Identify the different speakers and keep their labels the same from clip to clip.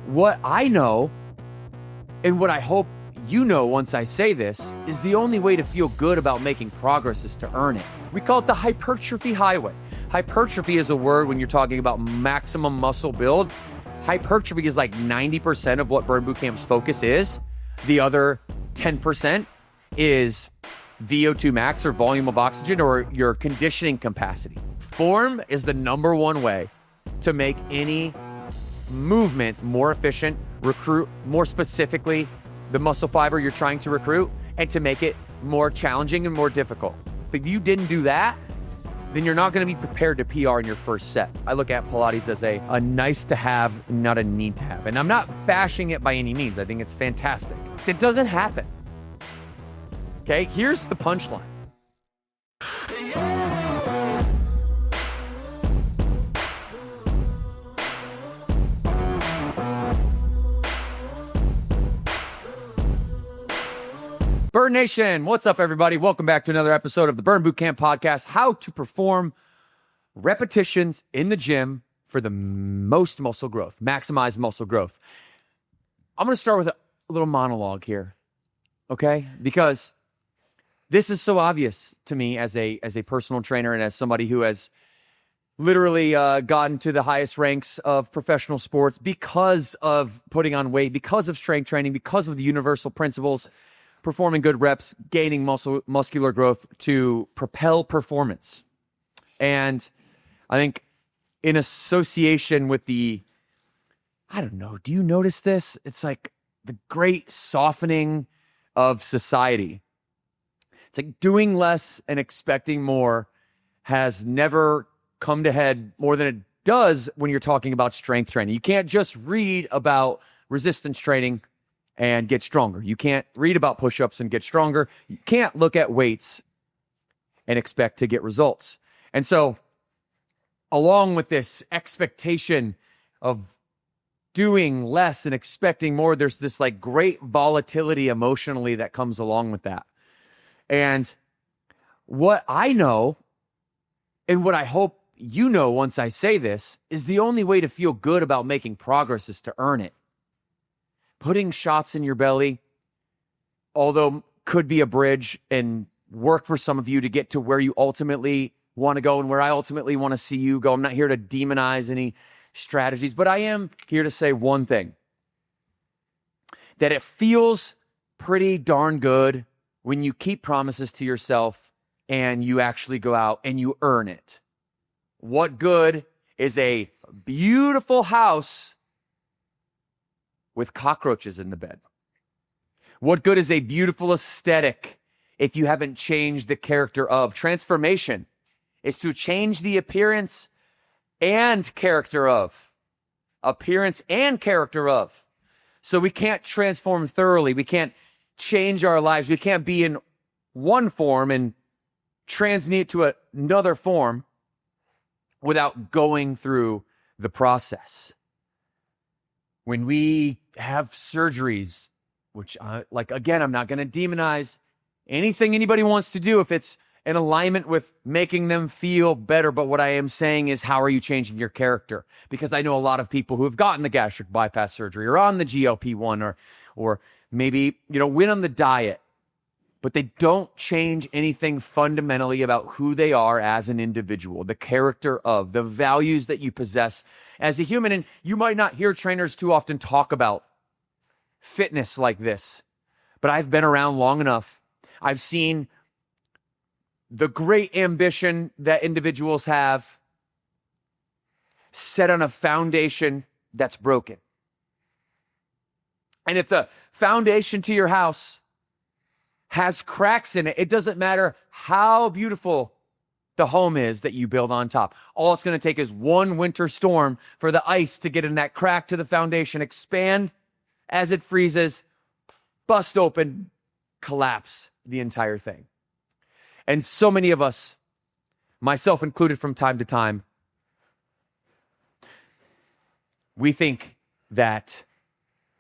Speaker 1: What I know, and what I hope you know once I say this, is the only way to feel good about making progress is to earn it. We call it the Hypertrophy Highway. Hypertrophy is a word when you're talking about maximum muscle build. Hypertrophy is like 90% of what Burn Bootcamp's focus is. The other 10% is VO2 max, or volume of oxygen, or your conditioning capacity. Form is the number one way to make any movement more efficient, recruit more specifically the muscle fiber you're trying to recruit, and to make it more challenging and more difficult. If you didn't do that, then you're not going to be prepared to PR in your first set. I look at Pilates as a nice to have, not a need to have. And I'm not bashing it by any means. I think it's fantastic. It doesn't happen. Okay, here's the punchline. Burn Nation, what's up, everybody? Welcome back to another episode of the Burn Bootcamp podcast, how to perform repetitions in the gym for the most muscle growth, maximize muscle growth. I'm going to start with a little monologue here, okay? Because this is so obvious to me as a personal trainer and as somebody who has literally gotten to the highest ranks of professional sports because of putting on weight, because of strength training, because of the universal principles, performing good reps, gaining muscular growth to propel performance. And I think in association with do you notice this? It's like the great softening of society. It's like doing less and expecting more has never come to head more than it does when you're talking about strength training. You can't just read about resistance training and get stronger. You can't read about push-ups and get stronger. You can't look at weights and expect to get results. And so, along with this expectation of doing less and expecting more, there's this like great volatility emotionally that comes along with that. And what I know, and what I hope you know once I say this, is the only way to feel good about making progress is to earn it. Putting shots in your belly, although could be a bridge and work for some of you to get to where you ultimately want to go and where I ultimately want to see you go. I'm not here to demonize any strategies, but I am here to say one thing, that it feels pretty darn good when you keep promises to yourself and you actually go out and you earn it. What good is a beautiful house with cockroaches in the bed? What good is a beautiful aesthetic if you haven't changed the character of? Transformation is to change the appearance and character of. Appearance and character of. So we can't transform thoroughly. We can't change our lives. We can't be in one form and transmute it to another form without going through the process. When we have surgeries, which again, I'm not going to demonize anything anybody wants to do if it's in alignment with making them feel better. But what I am saying is, how are you changing your character? Because I know a lot of people who have gotten the gastric bypass surgery or on the GLP-1 or maybe, went on the diet, but they don't change anything fundamentally about who they are as an individual, the character of, the values that you possess as a human. And you might not hear trainers too often talk about fitness like this, but I've been around long enough. I've seen the great ambition that individuals have set on a foundation that's broken. And if the foundation to your house has cracks in it, it doesn't matter how beautiful the home is that you build on top. All it's going to take is one winter storm for the ice to get in that crack to the foundation, expand as it freezes, bust open, collapse the entire thing. And so many of us, myself included from time to time, we think that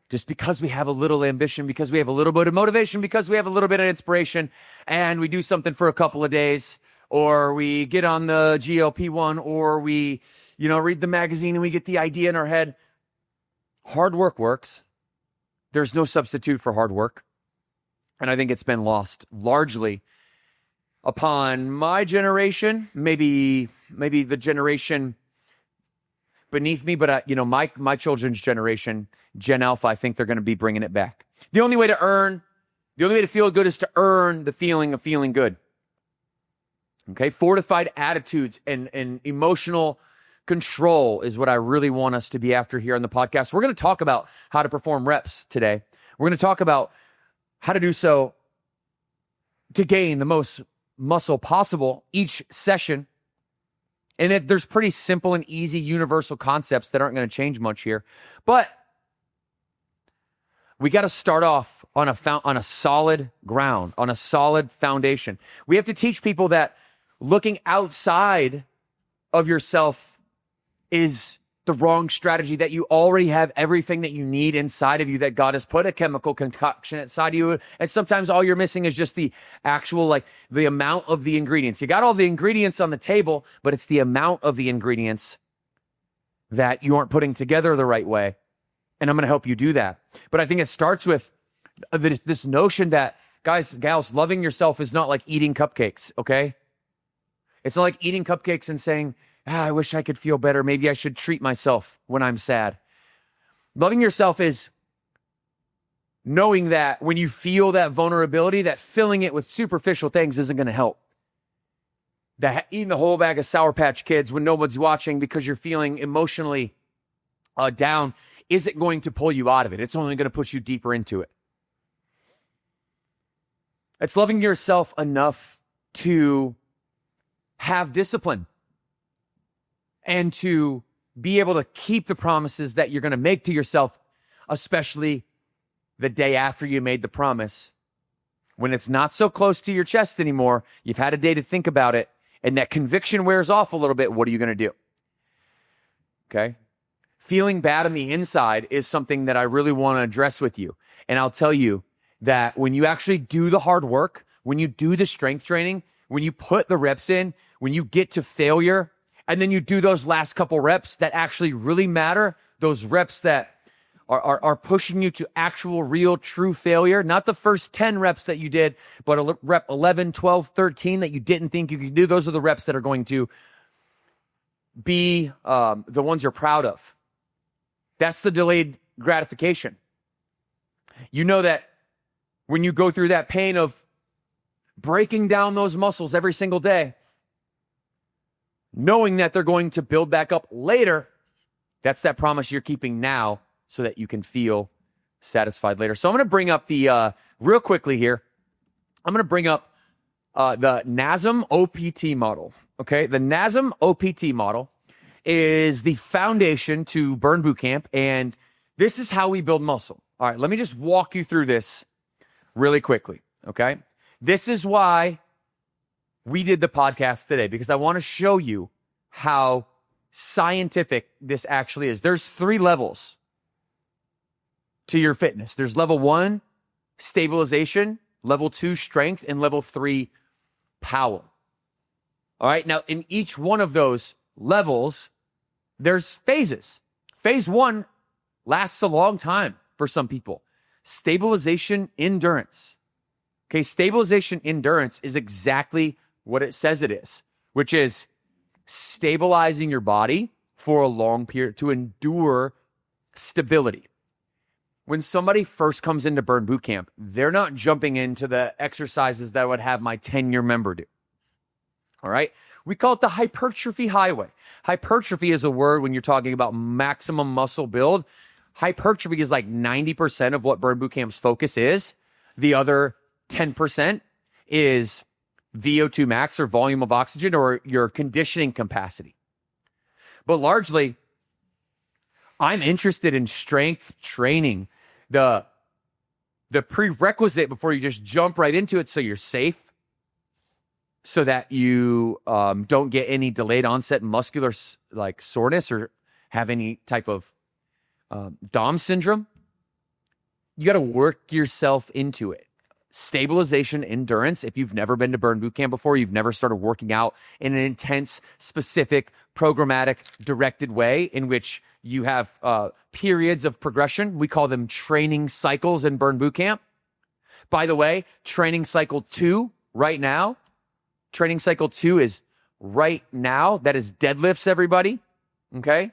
Speaker 1: just because we have a little ambition, because we have a little bit of motivation, because we have a little bit of inspiration, and we do something for a couple of days, or we get on the GLP-1, or we, read the magazine and we get the idea in our head, hard work works. There's no substitute for hard work. And I think it's been lost largely upon my generation, maybe the generation beneath me, but my children's generation, Gen Alpha, I think they're going to be bringing it back. The only way to feel good is to earn the feeling of feeling good. Okay, fortified attitudes and emotional control is what I really want us to be after here on the podcast. We're going to talk about how to perform reps today. We're going to talk about how to do so to gain the most muscle possible each session. And there's pretty simple and easy universal concepts that aren't going to change much here. But we got to start off on a solid ground, on a solid foundation. We have to teach people that looking outside of yourself is the wrong strategy, that you already have everything that you need inside of you, that God has put a chemical concoction inside of you. And sometimes all you're missing is just the actual, the amount of the ingredients. You got all the ingredients on the table, but it's the amount of the ingredients that you aren't putting together the right way. And I'm going to help you do that. But I think it starts with this notion that, guys, gals, loving yourself is not like eating cupcakes, okay? It's not like eating cupcakes and saying, I wish I could feel better. Maybe I should treat myself when I'm sad. Loving yourself is knowing that when you feel that vulnerability, that filling it with superficial things isn't going to help. That eating the whole bag of Sour Patch Kids when no one's watching because you're feeling emotionally down isn't going to pull you out of it. It's only going to push you deeper into it. It's loving yourself enough to have discipline and to be able to keep the promises that you're going to make to yourself, especially the day after you made the promise. When it's not so close to your chest anymore, you've had a day to think about it, and that conviction wears off a little bit, what are you going to do? Okay? Feeling bad on the inside is something that I really want to address with you. And I'll tell you that when you actually do the hard work, when you do the strength training, when you put the reps in, when you get to failure, and then you do those last couple reps that actually really matter, those reps that are pushing you to actual, real, true failure, not the first 10 reps that you did, but rep 11, 12, 13 that you didn't think you could do. Those are the reps that are going to be the ones you're proud of. That's the delayed gratification. You know that when you go through that pain of breaking down those muscles every single day, knowing that they're going to build back up later, that's that promise you're keeping now so that you can feel satisfied later. So I'm going to bring up real quickly here, I'm going to bring up the NASM OPT model. Okay, the NASM OPT model is the foundation to Burn Bootcamp, and this is how we build muscle. All right, let me just walk you through this really quickly, okay? This is why we did the podcast today, because I want to show you how scientific this actually is. There's 3 levels to your fitness. There's level 1, stabilization, level 2, strength, and level 3, power. All right, now in each one of those levels, there's phases. Phase 1 lasts a long time for some people. Stabilization, endurance. Okay, stabilization, endurance is exactly what it says it is, which is stabilizing your body for a long period to endure stability. When somebody first comes into Burn Bootcamp, they're not jumping into the exercises that I would have my 10-year member do. All right? We call it the Hypertrophy Highway. Hypertrophy is a word when you're talking about maximum muscle build. Hypertrophy is like 90% of what Burn Bootcamp's focus is. The other 10% is VO2 max, or volume of oxygen, or your conditioning capacity. But largely, I'm interested in strength training, the prerequisite before you just jump right into it so you're safe, so that you don't get any delayed onset muscular soreness or have any type of DOM syndrome. You got to work yourself into it. stabilization, endurance. If you've never been to Burn Boot Camp before, you've never started working out in an intense, specific, programmatic, directed way in which you have periods of progression. We call them training cycles in Burn Boot Camp. By the way, training cycle 2 right now, training cycle 2 is right now. That is deadlifts, everybody. Okay?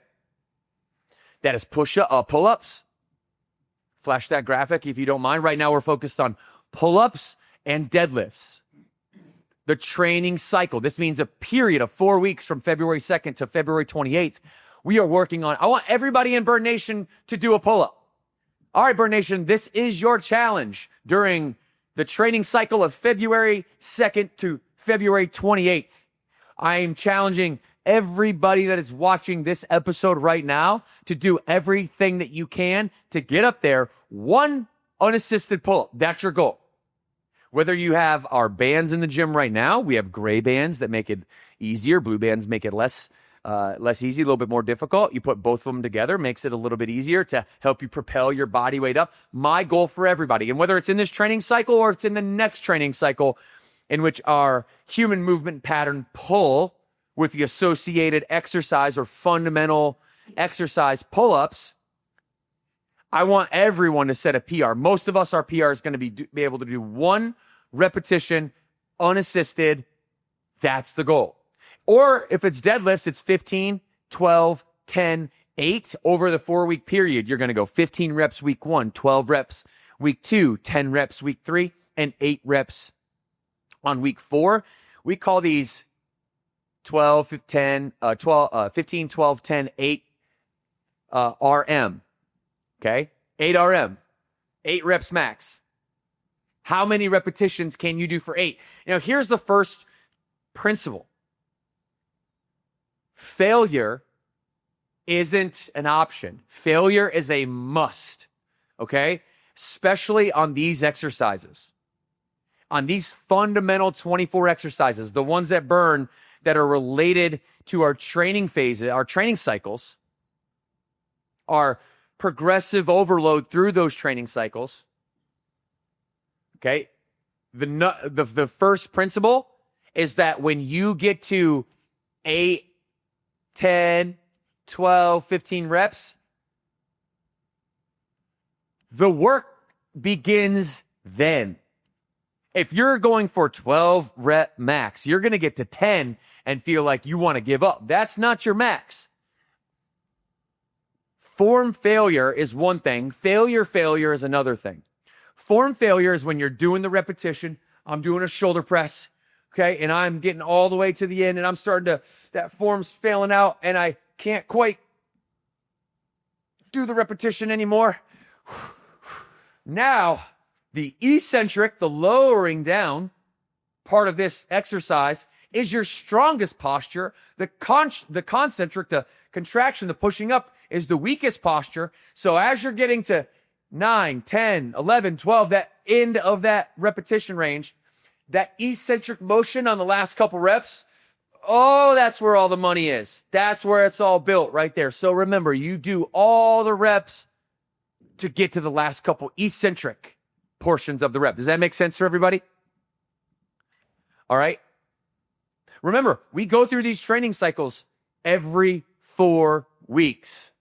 Speaker 1: That is pull-ups. Flash that graphic if you don't mind. Right now, we're focused on pull-ups and deadlifts. The training cycle. This means a period of 4 weeks from February 2nd to February 28th. We are working on, I want everybody in Burn Nation to do a pull-up. All right, Burn Nation, this is your challenge during the training cycle of February 2nd to February 28th. I am challenging everybody that is watching this episode right now to do everything that you can to get up there, one unassisted pull-up. That's your goal. Whether you have our bands in the gym right now, we have gray bands that make it easier. Blue bands make it less easy, a little bit more difficult. You put both of them together, makes it a little bit easier to help you propel your body weight up. My goal for everybody, and whether it's in this training cycle or it's in the next training cycle, in which our human movement pattern pull with the associated exercise or fundamental exercise pull-ups, I want everyone to set a PR. Most of us, our PR is going to be able to do one repetition unassisted. That's the goal. Or if it's deadlifts, it's 15, 12, 10, 8 over the 4-week period. You're going to go 15 reps week 1, 12 reps week 2, 10 reps week 3, and 8 reps on week 4. We call these 15, 12, 10, 8 RM. Okay? 8 RM. 8 reps max. How many repetitions can you do for 8? Now, here's the first principle. Failure isn't an option. Failure is a must. Okay? Especially on these exercises. On these fundamental 24 exercises, the ones that burn that are related to our training phases, our training cycles, our progressive overload through those training cycles. Okay? The first principle is that when you get to 8, 10, 12, 15 reps, the work begins then. If you're going for 12 rep max, you're going to get to 10 and feel like you want to give up. That's not your max. Form failure is one thing. Failure is another thing. Form failure is when you're doing the repetition. I'm doing a shoulder press, okay? And I'm getting all the way to the end and I'm starting to, that form's failing out and I can't quite do the repetition anymore. Now, the eccentric, the lowering down part of this exercise is your strongest posture. The concentric, the contraction, the pushing up is the weakest posture. So as you're getting to 9, 10, 11, 12, that end of that repetition range, that eccentric motion on the last couple reps, oh, that's where all the money is. That's where it's all built right there. So remember, you do all the reps to get to the last couple eccentric portions of the rep. Does that make sense for everybody? All right. Remember, we go through these training cycles every 4 weeks.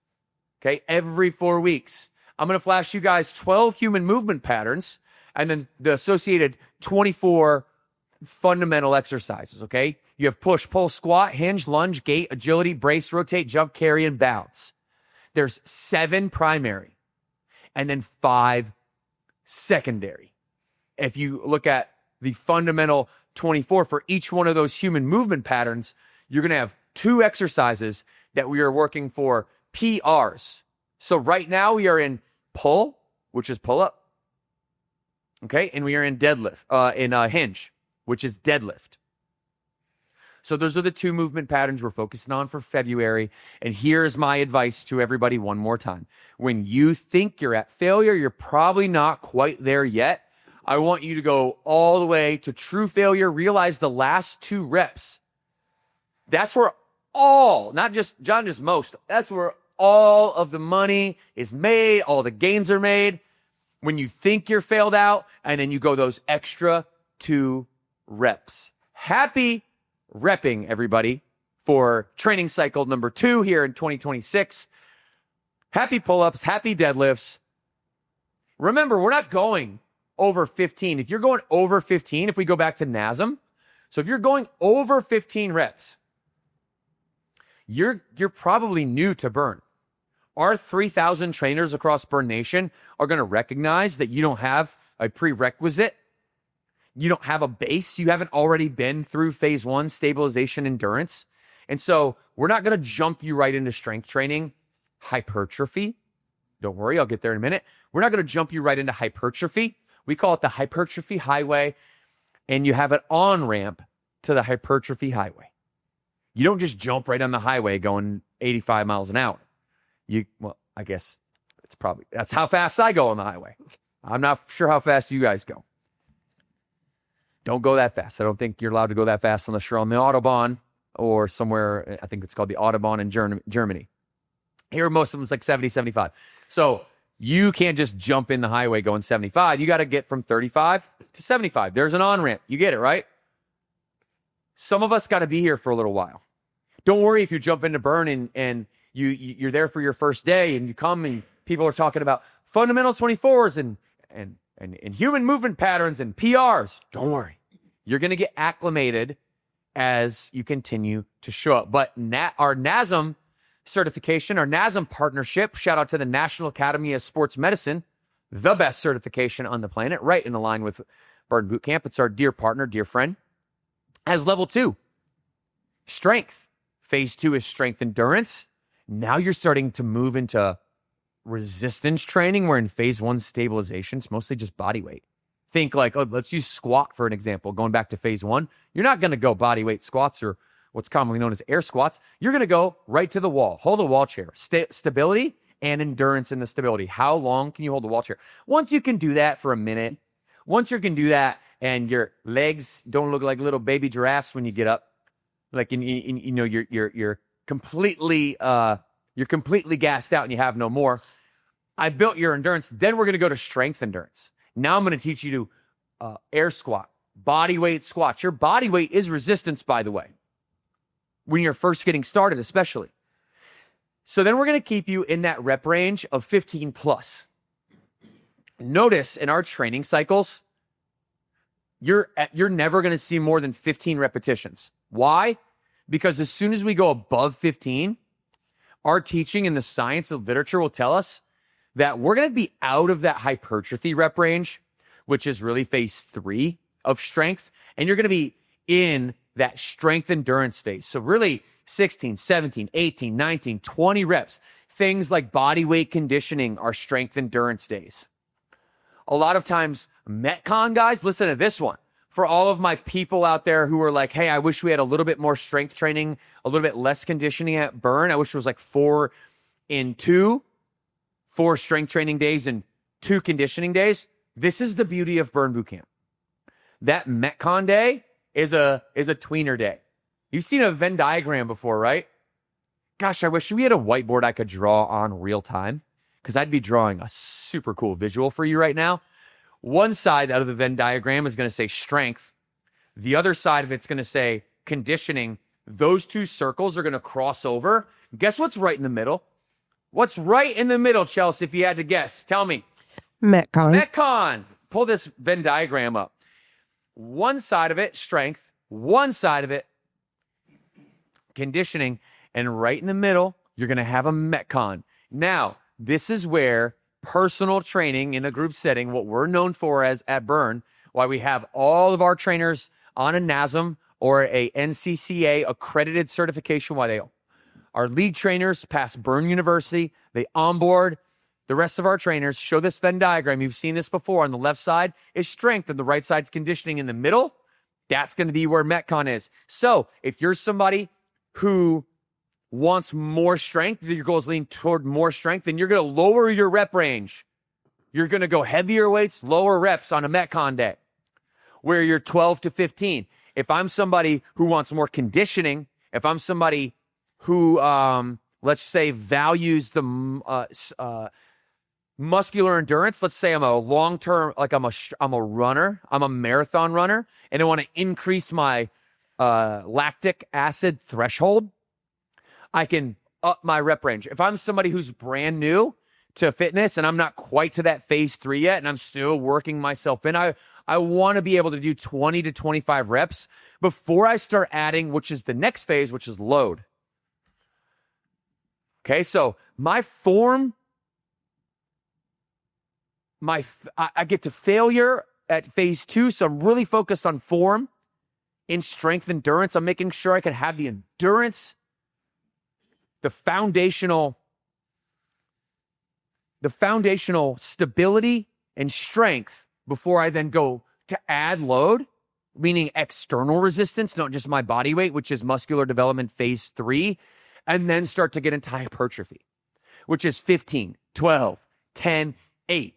Speaker 1: Okay, every 4 weeks. I'm going to flash you guys 12 human movement patterns and then the associated 24 fundamental exercises, okay? You have push, pull, squat, hinge, lunge, gait, agility, brace, rotate, jump, carry, and bounce. There's 7 primary and then 5 secondary. If you look at the fundamental 24 for each one of those human movement patterns, you're going to have 2 exercises that we are working for PRs. So right now we are in pull, which is pull up. Okay. And we are in deadlift, in hinge, which is deadlift. So those are the 2 movement patterns we're focusing on for February. And here's my advice to everybody one more time. When you think you're at failure, you're probably not quite there yet. I want you to go all the way to true failure. Realize the last 2 reps. That's where all, not just John, just most, that's where all of the money is made, all the gains are made. when you think you're failed out, and then you go those extra 2 reps. Happy repping, everybody, for training cycle number 2 here in 2026. Happy pull-ups, happy deadlifts. Remember, we're not going over 15. If you're going over 15, if we go back to NASM, so if you're going over 15 reps, you're probably new to burn. Our 3,000 trainers across Burn Nation are going to recognize that you don't have a prerequisite. You don't have a base. You haven't already been through phase 1, stabilization, endurance. And so we're not going to jump you right into strength training, hypertrophy. Don't worry, I'll get there in a minute. We're not going to jump you right into hypertrophy. We call it the Hypertrophy Highway, and you have an on-ramp to the Hypertrophy Highway. You don't just jump right on the highway going 85 miles an hour. I guess that's how fast I go on the highway. I'm not sure how fast you guys go. Don't go that fast. I don't think you're allowed to go that fast unless you're on the Autobahn or somewhere. I think it's called the Autobahn in Germany. Here, most of them is like 70, 75. So you can't just jump in the highway going 75. You got to get from 35 to 75. There's an on-ramp. You get it, right? Some of us got to be here for a little while. Don't worry if you jump into burn and you're there for your first day and you come and people are talking about fundamental 24s and human movement patterns and PRs. Don't worry. You're going to get acclimated as you continue to show up. But our NASM certification, our NASM partnership, shout out to the National Academy of Sports Medicine, the best certification on the planet, right in line with Burn Bootcamp. It's our dear partner, dear friend. As level 2, strength. Phase 2 is strength endurance. Now you're starting to move into resistance training, where in phase 1 stabilization, it's mostly just body weight. Think like, let's use squat for an example. Going back to phase 1, you're not going to go body weight squats or what's commonly known as air squats. You're going to go right to the wall. Hold a wall chair. Stability and endurance in the stability. How long can you hold the wall chair? Once you can do that for a minute, once you can do that and your legs don't look like little baby giraffes when you get up, like you're completely gassed out and you have no more. I built your endurance. Then we're going to go to strength endurance. Now I'm going to teach you to air squat, body weight squats. Your body weight is resistance, by the way, when you're first getting started, especially. So then we're going to keep you in that rep range of 15 plus. Notice in our training cycles, you're never going to see more than 15 repetitions. Why? Because as soon as we go above 15, our teaching and the science of literature will tell us that we're going to be out of that hypertrophy rep range, which is really phase 3 of strength, and you're going to be in that strength endurance phase. So really 16, 17, 18, 19, 20 reps. Things like body weight conditioning are strength endurance days. A lot of times, Metcon guys, listen to this one. For all of my people out there who are like, hey, I wish we had a little bit more strength training, a little bit less conditioning at Burn. I wish it was like 4 in 2, 4 strength training days and 2 conditioning days. This is the beauty of Burn Bootcamp. That Metcon day is a tweener day. You've seen a Venn diagram before, right? Gosh, I wish we had a whiteboard I could draw on real time, because I'd be drawing a super cool visual for you right now. One side out of the Venn diagram is going to say strength. The other side of it's going to say conditioning. Those 2 circles are going to cross over. Guess what's right in the middle? What's right in the middle, Chelsea, if you had to guess? Tell me.
Speaker 2: Metcon.
Speaker 1: Metcon. Pull this Venn diagram up. One side of it, strength. One side of it, conditioning. And right in the middle, you're going to have a Metcon. Now, this is where personal training in a group setting, what we're known for as at Burn, why we have all of our trainers on a NASM or a NCCA accredited certification, why they our lead trainers pass Burn University, they onboard. The rest of our trainers show this Venn diagram. You've seen this before. On the left side is strength and the right side's conditioning. In the middle, that's going to be where Metcon is. So if you're somebody who wants more strength, your goal is lean toward more strength, then you're going to lower your rep range. You're going to go heavier weights, lower reps on a Metcon day, where you're 12 to 15. If I'm somebody who wants more conditioning, if I'm somebody who, let's say, values the muscular endurance. Let's say I'm a long-term, like I'm a runner, I'm a marathon runner, and I want to increase my lactic acid threshold. I can up my rep range. If I'm somebody who's brand new to fitness and I'm not quite to that phase 3 yet, and I'm still working myself in, I want to be able to do 20 to 25 reps before I start adding, which is the next phase, which is load. Okay, so my form, I get to failure at phase 2, so I'm really focused on form in strength endurance. I'm making sure I can have the endurance, the foundational stability and strength before I then go to add load, meaning external resistance, not just my body weight, which is muscular development phase 3, and then start to get into hypertrophy, which is 15, 12, 10, 8.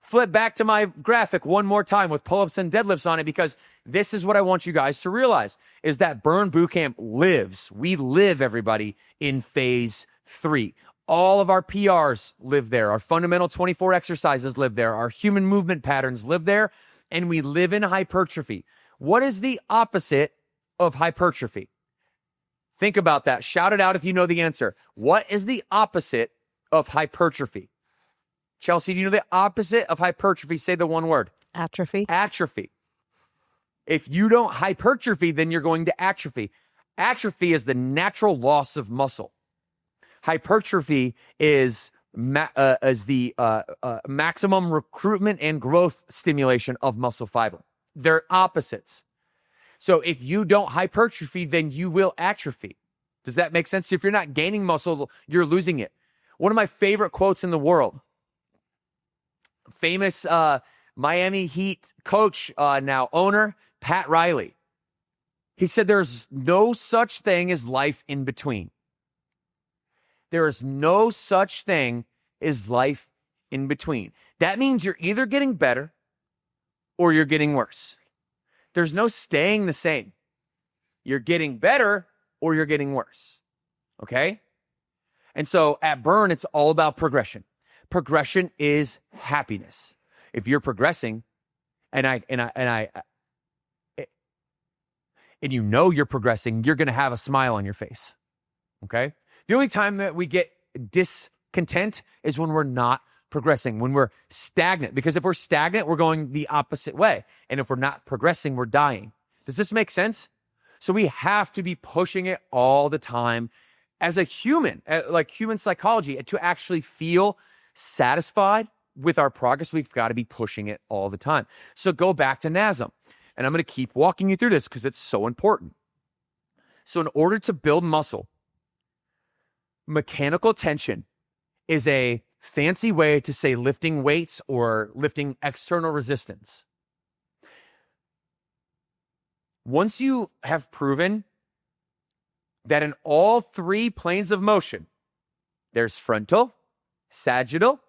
Speaker 1: Flip back to my graphic one more time with pull-ups and deadlifts on it, because this is what I want you guys to realize, is that Burn Bootcamp lives. We live, everybody, in phase 3. All of our PRs live there. Our fundamental 24 exercises live there. Our human movement patterns live there. And we live in hypertrophy. What is the opposite of hypertrophy? Think about that. Shout it out if you know the answer. What is the opposite of hypertrophy? Chelsea, do you know the opposite of hypertrophy? Say the one word.
Speaker 2: Atrophy.
Speaker 1: Atrophy. If you don't hypertrophy, then you're going to atrophy. Atrophy is the natural loss of muscle. Hypertrophy is the maximum recruitment and growth stimulation of muscle fiber. They're opposites. So if you don't hypertrophy, then you will atrophy. Does that make sense? If you're not gaining muscle, you're losing it. One of my favorite quotes in the world, famous Miami Heat coach, now owner, Pat Riley. He said, there's no such thing as life in between. There is no such thing as life in between. That means you're either getting better or you're getting worse. There's no staying the same. You're getting better or you're getting worse. Okay? And so at Burn, it's all about progression. Progression is happiness. If you're progressing and you know you're progressing, you're going to have a smile on your face. Okay? The only time that we get discontent is when we're not progressing, when we're stagnant. Because if we're stagnant, we're going the opposite way. And if we're not progressing, we're dying. Does this make sense? So we have to be pushing it all the time as a human, like human psychology, to actually feel satisfied with our progress. We've got to be pushing it all the time. So go back to NASM. And I'm going to keep walking you through this because it's so important. So in order to build muscle, mechanical tension is a fancy way to say lifting weights or lifting external resistance. Once you have proven that in all 3 planes of motion, there's frontal, sagittal,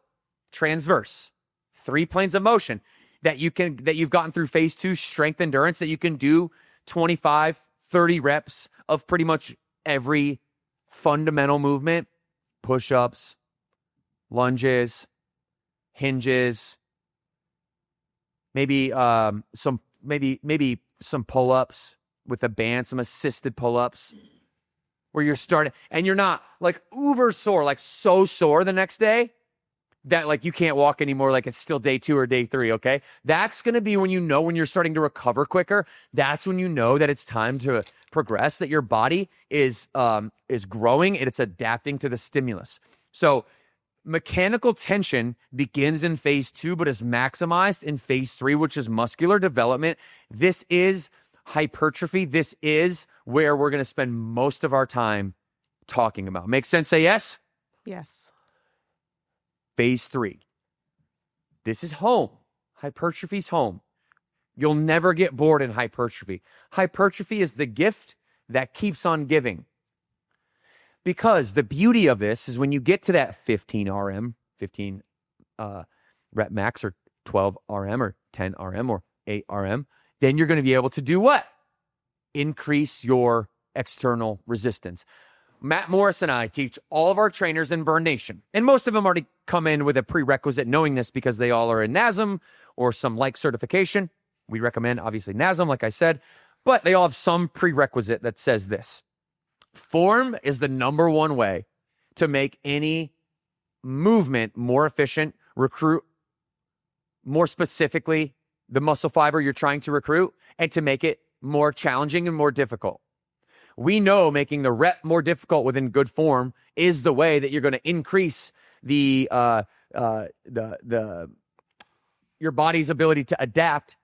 Speaker 1: transverse, 3 planes of motion that you've gotten through phase 2 strength endurance, that you can do 25, 30 reps of pretty much every fundamental movement, push-ups, lunges, hinges, maybe some pull-ups with a band, some assisted pull-ups, where you're starting and you're not like uber sore, like so sore the next day that like you can't walk anymore, like it's still day 2 or day 3, okay? That's going to be when you're starting to recover quicker. That's when you know that it's time to progress, that your body is growing and it's adapting to the stimulus. So mechanical tension begins in phase 2, but is maximized in phase 3, which is muscular development. This is hypertrophy. This is where we're going to spend most of our time talking about. Make sense? Say yes?
Speaker 2: Yes.
Speaker 1: Phase 3. This is home. Hypertrophy's home. You'll never get bored in hypertrophy. Hypertrophy is the gift that keeps on giving. Because the beauty of this is when you get to that 15 rep max, or 12 RM or 10 RM or 8 RM, then you're going to be able to do what? Increase your external resistance. Matt Morris and I teach all of our trainers in Burn Nation, and most of them already come in with a prerequisite knowing this because they all are in NASM or some like certification. We recommend, obviously, NASM, like I said, but they all have some prerequisite that says this. Form is the number one way to make any movement more efficient, recruit more specifically the muscle fiber you're trying to recruit, and to make it more challenging and more difficult. We know making the rep more difficult within good form is the way that you're going to increase your body's ability to adapt.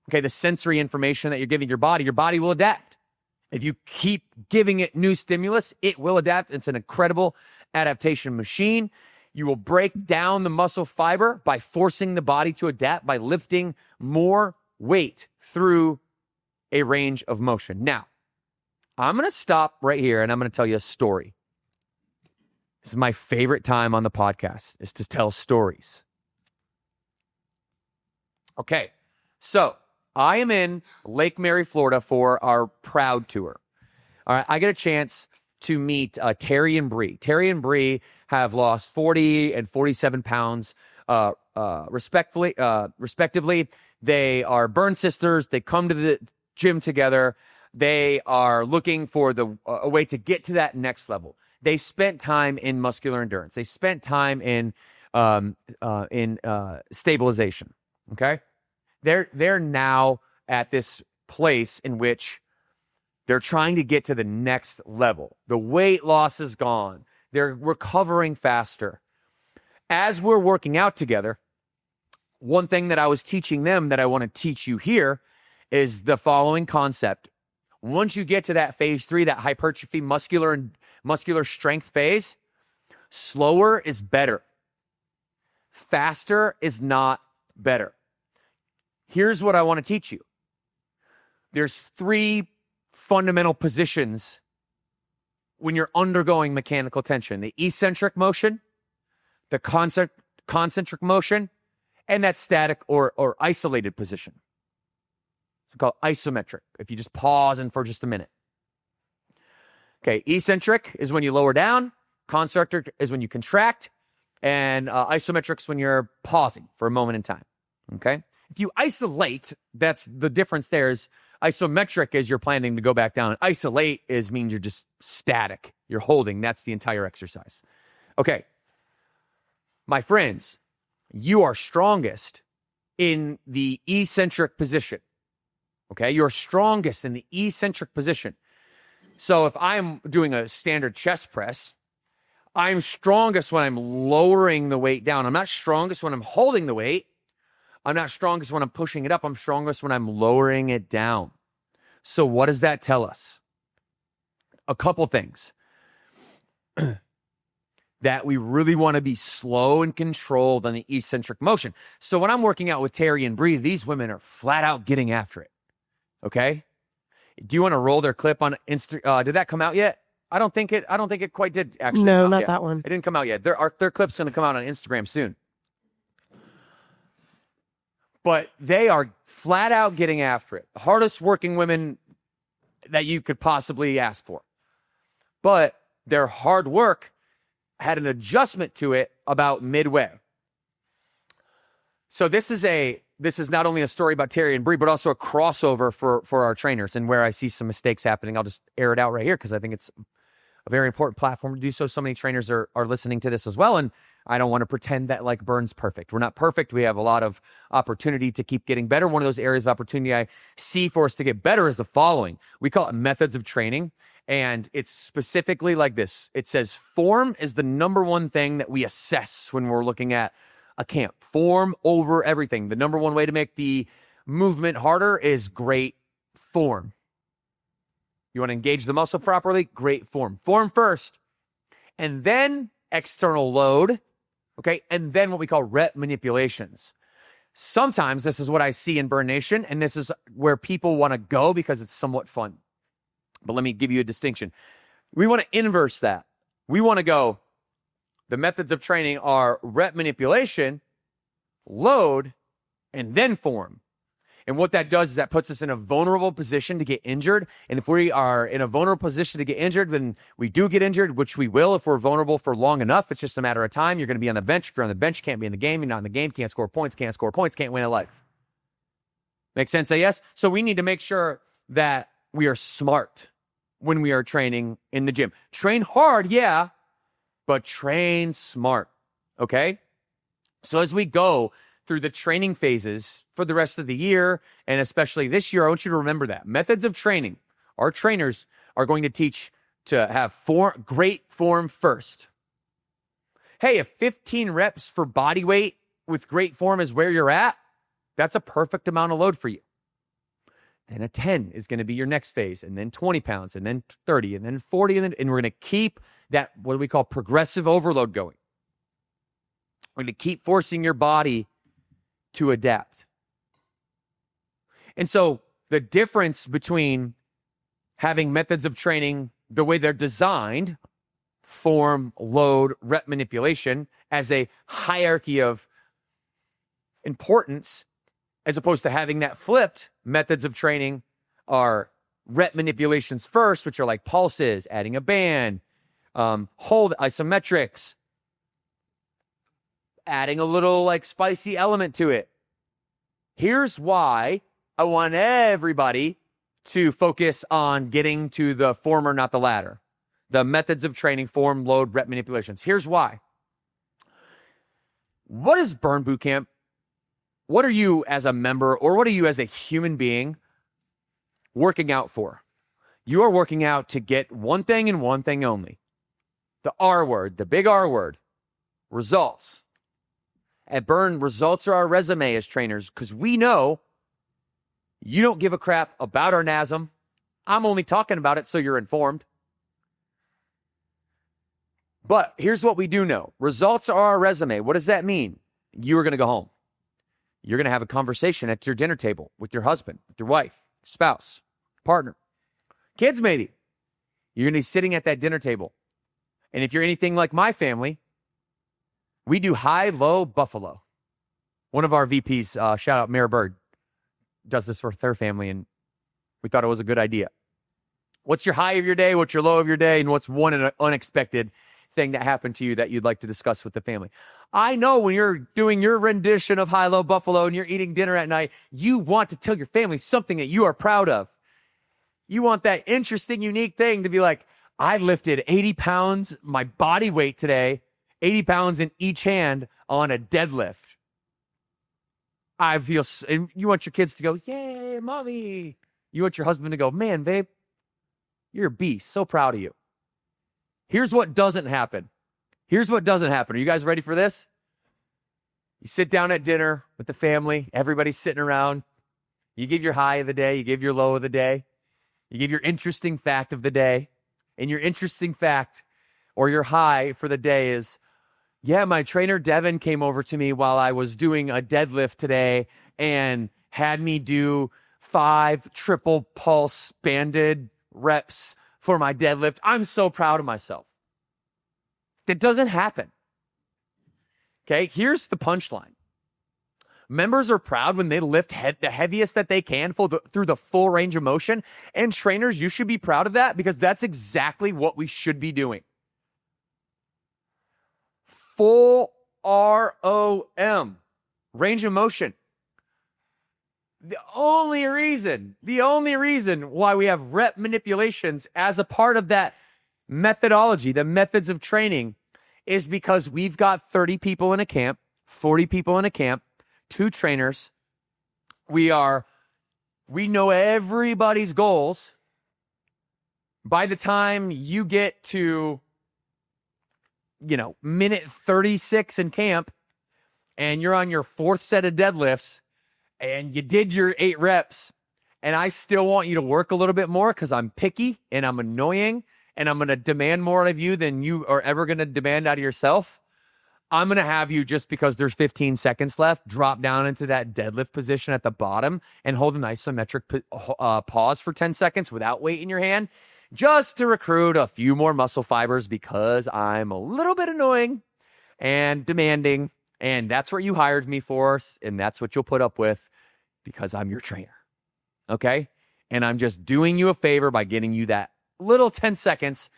Speaker 1: Okay, the sensory information that you're giving your body will adapt. If you keep giving it new stimulus, it will adapt. It's an incredible adaptation machine. You will break down the muscle fiber by forcing the body to adapt by lifting more weight through a range of motion. Now, I'm going to stop right here and I'm going to tell you a story. This is my favorite time on the podcast, is to tell stories. Okay, so I am in Lake Mary, Florida for our Proud Tour. All right, I get a chance to meet Terry and Bree. Terry and Bree have lost 40 and 47 pounds respectively. They are burn sisters. They come to the gym together. They are looking for a way to get to that next level. They spent time in muscular endurance. They spent time in stabilization. Okay, they're now at this place in which they're trying to get to the next level. The weight loss is gone. They're recovering faster. As we're working out together, one thing that I was teaching them that I want to teach you here is the following concept. Once you get to that phase 3, that hypertrophy muscular strength phase, slower is better. Faster is not better. Here's what I want to teach you. There's 3 fundamental positions when you're undergoing mechanical tension: the eccentric motion, the concentric motion, and that static or isolated position. It's called isometric, if you just pause and for just a minute. Okay, eccentric is when you lower down, concentric is when you contract, and isometric is when you're pausing for a moment in time. Okay? If you isolate, that's the difference there is isometric is you're planning to go back down. Isolate means you're just static. You're holding. That's the entire exercise. Okay. My friends, you are strongest in the eccentric position. Okay? You're strongest in the eccentric position. So if I'm doing a standard chest press, I'm strongest when I'm lowering the weight down. I'm not strongest when I'm holding the weight. I'm not strongest when I'm pushing it up. I'm strongest when I'm lowering it down. So what does that tell us? A couple things. That we really want to be slow and controlled on the eccentric motion. So when I'm working out with Terry and Bree, these women are flat out getting after it. Okay? Do you want to roll their clip on Insta? Did that come out yet? I don't think it quite did actually.
Speaker 2: No, not that one.
Speaker 1: It didn't come out yet. Their clip's going to come out on Instagram soon. But they are flat out getting after it. The hardest working women that you could possibly ask for. But their hard work had an adjustment to it about midway. So this is not only a story about Terry and Bree, but also a crossover for our trainers, and where I see some mistakes happening. I'll just air it out right here because I think it's a very important platform to do so. So many trainers are listening to this as well, and I don't want to pretend that like Burn's perfect. We're not perfect. We have a lot of opportunity to keep getting better. One of those areas of opportunity I see for us to get better is the following. We call it methods of training, and it's specifically like this. It says form is the number one thing that we assess when we're looking at a camp. Form over everything. The number one way to make the movement harder is great form. You want to engage the muscle properly? Great form. Form first, and then external load, okay? And then what we call rep manipulations. Sometimes this is what I see in Burn Nation, and this is where people want to go because it's somewhat fun. But let me give you a distinction. We want to inverse that. We want to go, the methods of training are rep manipulation, load, and then form. And what that does is that puts us in a vulnerable position to get injured. And if we are in a vulnerable position to get injured, then we do get injured, which we will if we're vulnerable for long enough. It's just a matter of time. You're going to be on the bench. If you're on the bench, you can't be in the game. You're not in the game, can't score points, can't win at life. Make sense, say yes? So we need to make sure that we are smart when we are training in the gym. Train hard, yeah, but train smart, okay? So as we go through the training phases for the rest of the year, and especially this year, I want you to remember that. Methods of training. Our trainers are going to teach to have great form first. Hey, if 15 reps for body weight with great form is where you're at, that's a perfect amount of load for you. Then a 10 is going to be your next phase, and then 20 pounds, and then 30, and then 40, and we're going to keep that, what we call progressive overload going. We're going to keep forcing your body to adapt. And so the difference between having methods of training the way they're designed, form, load, rep manipulation, as a hierarchy of importance, as opposed to having that flipped, methods of training are rep manipulations first, which are like pulses, adding a band, hold isometrics, adding a little like spicy element to it. Here's why I want everybody to focus on getting to the former, not the latter. The methods of training, form, load, rep manipulations. Here's why. What is Burn Bootcamp? What are you as a member, or what are you as a human being working out for? You are working out to get one thing and one thing only. The R word, the big R word, results. At Burn, results are our resume as trainers, because we know you don't give a crap about our NASM. I'm only talking about it so you're informed. But here's what we do know. Results are our resume. What does that mean? You are going to go home. You're going to have a conversation at your dinner table with your husband, with your wife, spouse, partner, kids maybe. You're going to be sitting at that dinner table. And if you're anything like my family, we do high-low buffalo. One of our VPs, shout out Mayor Bird, does this for their family, and we thought it was a good idea. What's your high of your day? What's your low of your day? And what's one unexpected thing that happened to you that you'd like to discuss with the family? I know when you're doing your rendition of high-low buffalo and you're eating dinner at night, you want to tell your family something that you are proud of. You want that interesting, unique thing to be like, I lifted 80 pounds, my body weight today, 80 pounds in each hand on a deadlift. I feel, and you want your kids to go, yay, mommy. You want your husband to go, man, babe, you're a beast. So proud of you. Here's what doesn't happen. Here's what doesn't happen. Are you guys ready for this? You sit down at dinner with the family. Everybody's sitting around. You give your high of the day. You give your low of the day. You give your interesting fact of the day. And your interesting fact or your high for the day is, yeah, my trainer Devan came over to me while I was doing a deadlift today and had me do 5 triple pulse banded reps for my deadlift. I'm so proud of myself. That doesn't happen. Okay, here's the punchline. Members are proud when they lift the heaviest that they can through the full range of motion. And trainers, you should be proud of that, because that's exactly what we should be doing. Full ROM, range of motion. The only reason why we have rep manipulations as a part of that methodology, the methods of training, is because we've got 30 people in a camp, 40 people in a camp, 2 trainers. We know everybody's goals. By the time you get to, minute 36 in camp, and you're on your 4th set of deadlifts, and you did your 8 reps, and I still want you to work a little bit more because I'm picky and I'm annoying and I'm going to demand more out of you than you are ever going to demand out of yourself, I'm going to have you, just because there's 15 seconds left, drop down into that deadlift position at the bottom and hold an isometric pause for 10 seconds without weight in your hand, just to recruit a few more muscle fibers, because I'm a little bit annoying and demanding. And that's what you hired me for, and that's what you'll put up with, because I'm your trainer. Okay? And I'm just doing you a favor by getting you that little 10 seconds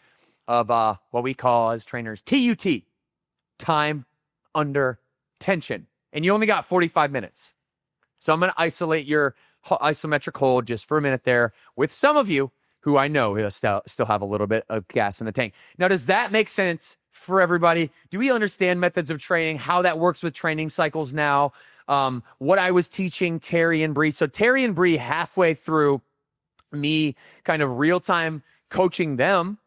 Speaker 1: of what we call as trainers TUT, time under tension. And you only got 45 minutes. So I'm going to isolate your isometric hold just for a minute there with some of you who I know still have a little bit of gas in the tank. Now, does that make sense for everybody? Do we understand methods of training, how that works with training cycles now? What I was teaching Terry and Bree. So Terry and Bree, halfway through me kind of real-time coaching them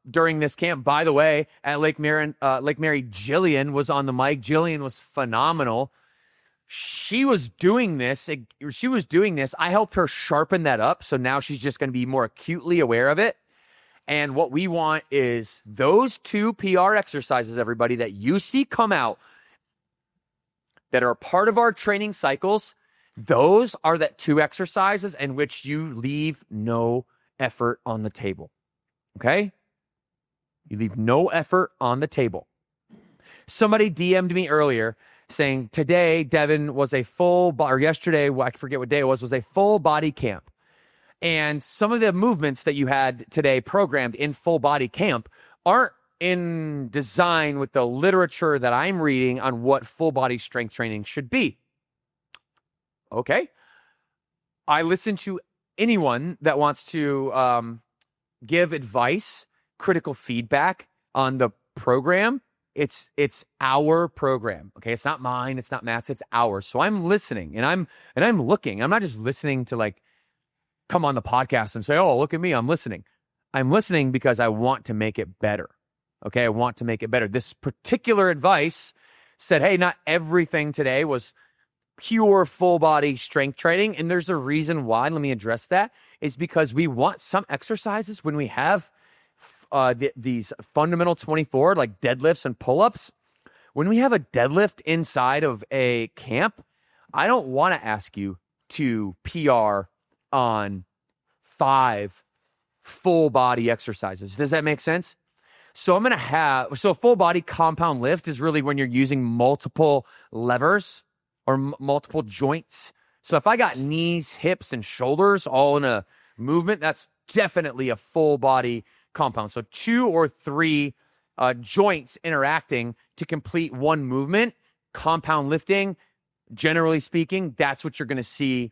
Speaker 1: during this camp. By the way, at Lake Mary, Jillian was on the mic. Jillian was phenomenal. She was doing this. I helped her sharpen that up. So now she's just going to be more acutely aware of it. And what we want is those 2 PR exercises, everybody, that you see come out that are part of our training cycles. Those are that 2 exercises in which you leave no effort on the table. Okay? You leave no effort on the table. Somebody DM'd me earlier saying today, Devan, was a or yesterday, I forget what day it was a full body camp. And some of the movements that you had today programmed in full body camp aren't in design with the literature that I'm reading on what full body strength training should be. Okay. I listen to anyone that wants to give advice, critical feedback on the program. It's our program. Okay. It's not mine. It's not Matt's. It's ours. So I'm listening and I'm looking. I'm not just listening to like come on the podcast and say, oh, look at me. I'm listening. I'm listening because I want to make it better. Okay. I want to make it better. This particular advice said, hey, not everything today was pure full body strength training. And there's a reason why. Let me address that. It's because we want some exercises when we have these fundamental 24, like deadlifts and pull-ups. When we have a deadlift inside of a camp, I don't want to ask you to PR on 5 full body exercises. Does that make sense? So I'm going to have, full body compound lift is really when you're using multiple levers or multiple joints. So if I got knees, hips, and shoulders all in a movement, that's definitely a full body compound. So 2 or 3 joints interacting to complete one movement, compound lifting, generally speaking, that's what you're going to see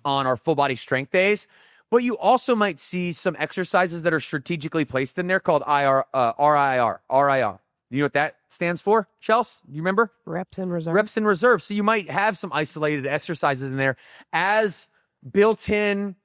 Speaker 1: on our full body strength days. But you also might see some exercises that are strategically placed in there called RIR. You know what that stands for, Chelsea? You remember?
Speaker 2: Reps in reserve.
Speaker 1: Reps in reserve. So you might have some isolated exercises in there as built-in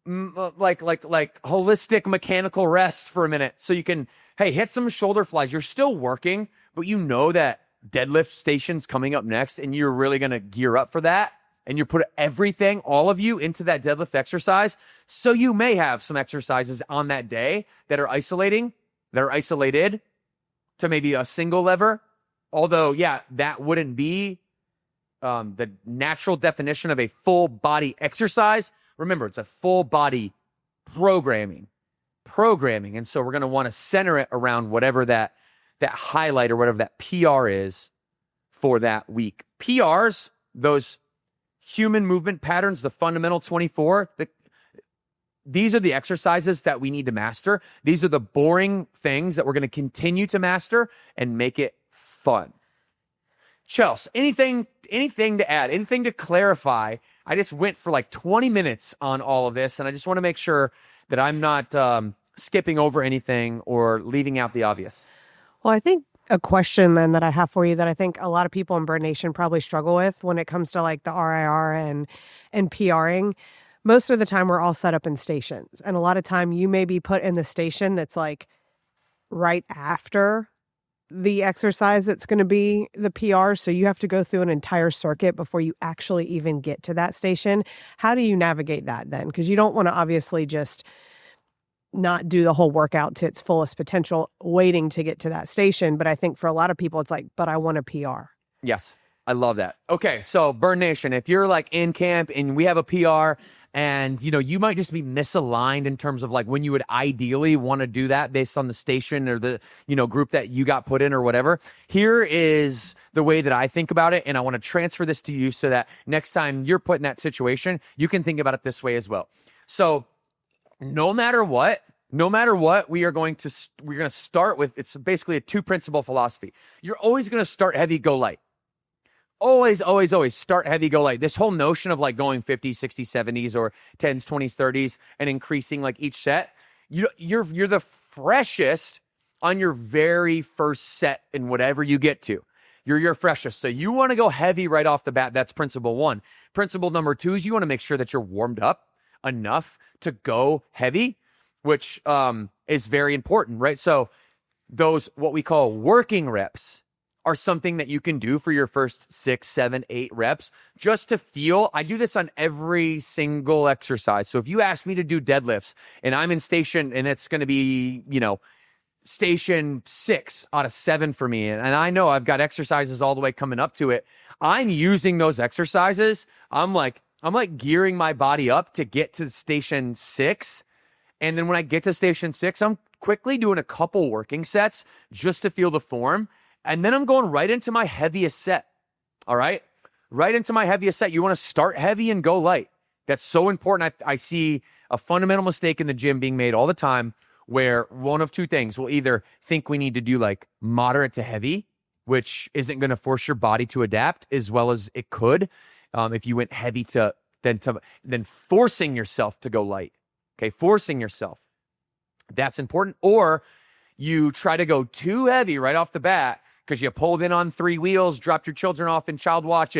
Speaker 1: like holistic mechanical rest for a minute. So you can, hey, hit some shoulder flies. You're still working, but you know that deadlift station's coming up next and you're really going to gear up for that. And you put everything, all of you, into that deadlift exercise. So you may have some exercises on that day that are isolated to maybe a single lever. Although, yeah, that wouldn't be the natural definition of a full body exercise. Remember, it's a full body programming. And so we're going to want to center it around whatever that highlight or whatever that PR is for that week. PRs, those human movement patterns, the fundamental 24, these are the exercises that we need to master. These are the boring things that we're going to continue to master and make it fun. Chelsea, anything to add, anything to clarify? I just went for like 20 minutes on all of this, and I just want to make sure that I'm not skipping over anything or leaving out the obvious.
Speaker 2: Well, I think a question then that I have for you that I think a lot of people in Burn Nation probably struggle with when it comes to like the RIR and PRing. Most of the time we're all set up in stations. And a lot of time you may be put in the station that's like right after the exercise that's going to be the PR. So you have to go through an entire circuit before you actually even get to that station. How do you navigate that then? Because you don't want to obviously just not do the whole workout to its fullest potential waiting to get to that station. But I think for a lot of people, it's like, but I want a PR.
Speaker 1: Yes. I love that. Okay, so Burn Nation, if you're like in camp and we have a PR and you might just be misaligned in terms of like when you would ideally want to do that based on the station or the group that you got put in or whatever. Here is the way that I think about it, and I want to transfer this to you so that next time you're put in that situation, you can think about it this way as well. So no matter what, we're going to start with, it's basically a two principle philosophy. You're always going to start heavy, go light. Always start heavy, go light. This whole notion of like going 50s, 60s, 70s, or 10s, 20s, 30s, and increasing like each set, you're the freshest on your very first set in whatever you get to. You're your freshest. So you want to go heavy right off the bat. That's principle one. Principle number two is you want to make sure that you're warmed up enough to go heavy, which is very important, right? So those, what we call working reps, are something that you can do for your first 6, 7, 8 reps just to feel. I do this on every single exercise. So if you ask me to do deadlifts and I'm in station and it's going to be, station 6 out of 7 for me, and I know I've got exercises all the way coming up to it, I'm using those exercises. I'm like gearing my body up to get to station 6. And then when I get to station 6, I'm quickly doing a couple working sets just to feel the form. And then I'm going right into my heaviest set. All right? Right into my heaviest set. You want to start heavy and go light. That's so important. I see a fundamental mistake in the gym being made all the time where one of two things. We'll either think we need to do like moderate to heavy, which isn't going to force your body to adapt as well as it could if you went heavy to then forcing yourself to go light. Okay, forcing yourself. That's important. Or you try to go too heavy right off the bat because you pulled in on 3 wheels, dropped your children off in child watch.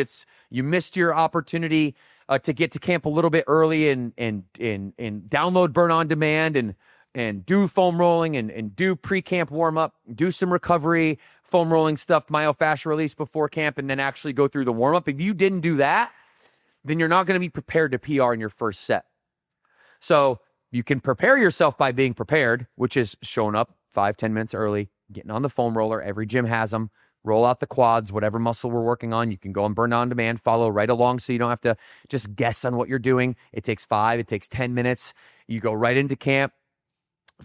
Speaker 1: You missed your opportunity to get to camp a little bit early and download Burn on Demand and do foam rolling and do pre-camp warm-up, do some recovery, foam rolling stuff, myofascial release before camp, and then actually go through the warm-up. If you didn't do that, then you're not going to be prepared to PR in your first set. So you can prepare yourself by being prepared, which is showing up 5-10 minutes early, getting on the foam roller. Every gym has them. Roll out the quads, whatever muscle we're working on. You can go and Burn on Demand, follow right along so you don't have to just guess on what you're doing. It takes 5, it takes 10 minutes. You go right into camp,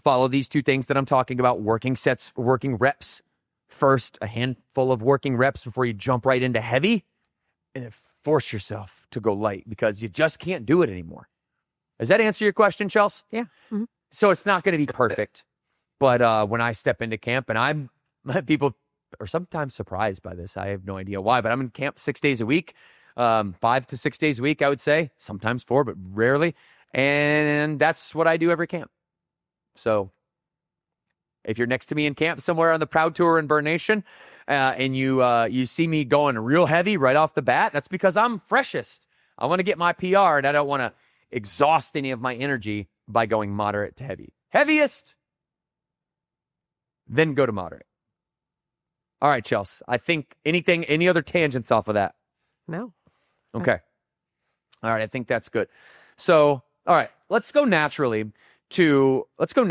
Speaker 1: follow these two things that I'm talking about, working sets, working reps. First, a handful of working reps before you jump right into heavy, and then force yourself to go light because you just can't do it anymore. Does that answer your question, Chelsea?
Speaker 2: Yeah. Mm-hmm.
Speaker 1: So it's not going to be perfect. But when I step into camp, and people are sometimes surprised by this. I have no idea why, but I'm in camp 6 days a week, 5 to 6 days a week, I would say. Sometimes 4, but rarely. And that's what I do every camp. So if you're next to me in camp somewhere on the Proud Tour in Burn Nation, and you see me going real heavy right off the bat, that's because I'm freshest. I want to get my PR, and I don't want to exhaust any of my energy by going moderate to heavy. Heaviest, then go to moderate. All right, Chelsea. I think any other tangents off of that?
Speaker 2: No.
Speaker 1: Okay. All right. I think that's good. So, all right, let's go naturally to, let's think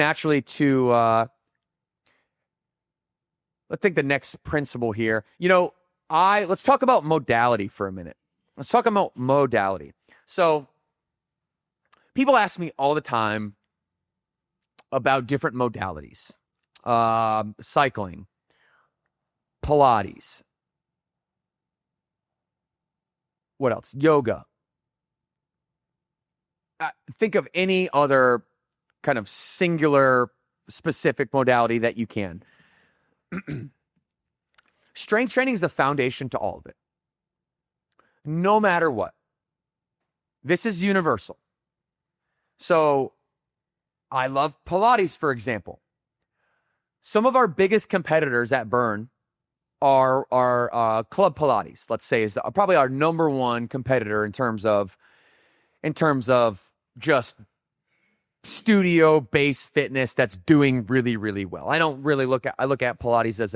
Speaker 1: the next principle here. Let's talk about modality for a minute. Let's talk about modality. So people ask me all the time about different modalities. Cycling, Pilates, what else? Yoga. Think of any other kind of singular specific modality that you can. Strength training is the foundation to all of it. No matter what. This is universal. So I love Pilates, for example. Some of our biggest competitors at Burn are Club Pilates, let's say, is probably our number one competitor in terms of just studio-based fitness that's doing really, really well. I look at Pilates as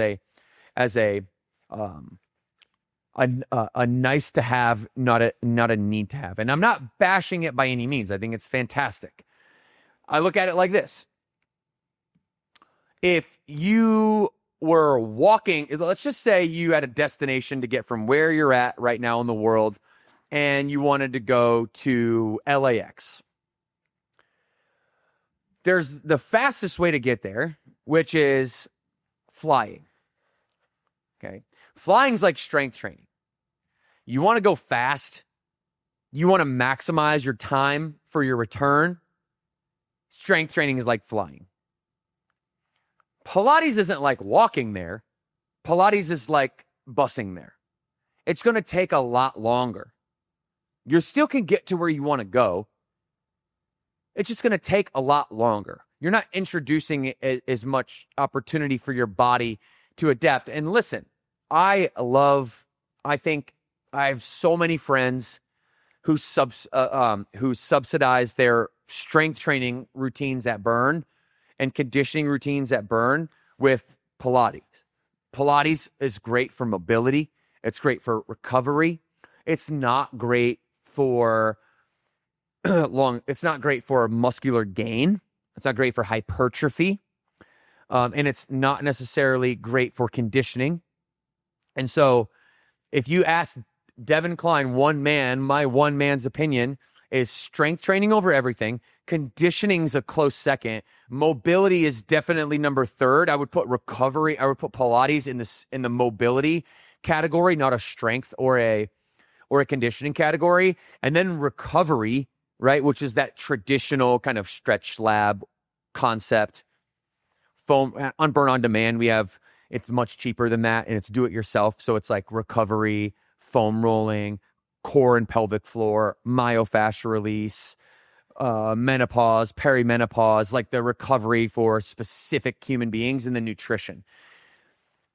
Speaker 1: a nice to have, not a need to have. And I'm not bashing it by any means. I think it's fantastic. I look at it like this. If you were walking, let's just say you had a destination to get from where you're at right now in the world, and you wanted to go to LAX. There's the fastest way to get there, which is flying. Okay. Flying's like strength training. You want to go fast. You want to maximize your time for your return. Strength training is like flying. Pilates isn't like walking there. Pilates is like busing there. It's going to take a lot longer. You still can get to where you want to go. It's just going to take a lot longer. You're not introducing as much opportunity for your body to adapt. And listen, I think I have so many friends who subsidize their strength training routines at Burn and conditioning routines at Burn with Pilates. Pilates is great for mobility. It's great for recovery. It's not great for it's not great for muscular gain. It's not great for hypertrophy. And it's not necessarily great for conditioning. And so if you ask Devan Kline, my one man's opinion is strength training over everything. Conditioning's a close second. Mobility is definitely number third. I would put Pilates in the mobility category, not a strength or a conditioning category. And then recovery, right, which is that traditional kind of stretch lab concept. Foam on Burn on Demand, it's much cheaper than that, and it's do it yourself. So it's like recovery, foam rolling, core and pelvic floor, myofascial release, menopause, perimenopause, like the recovery for specific human beings, and the nutrition.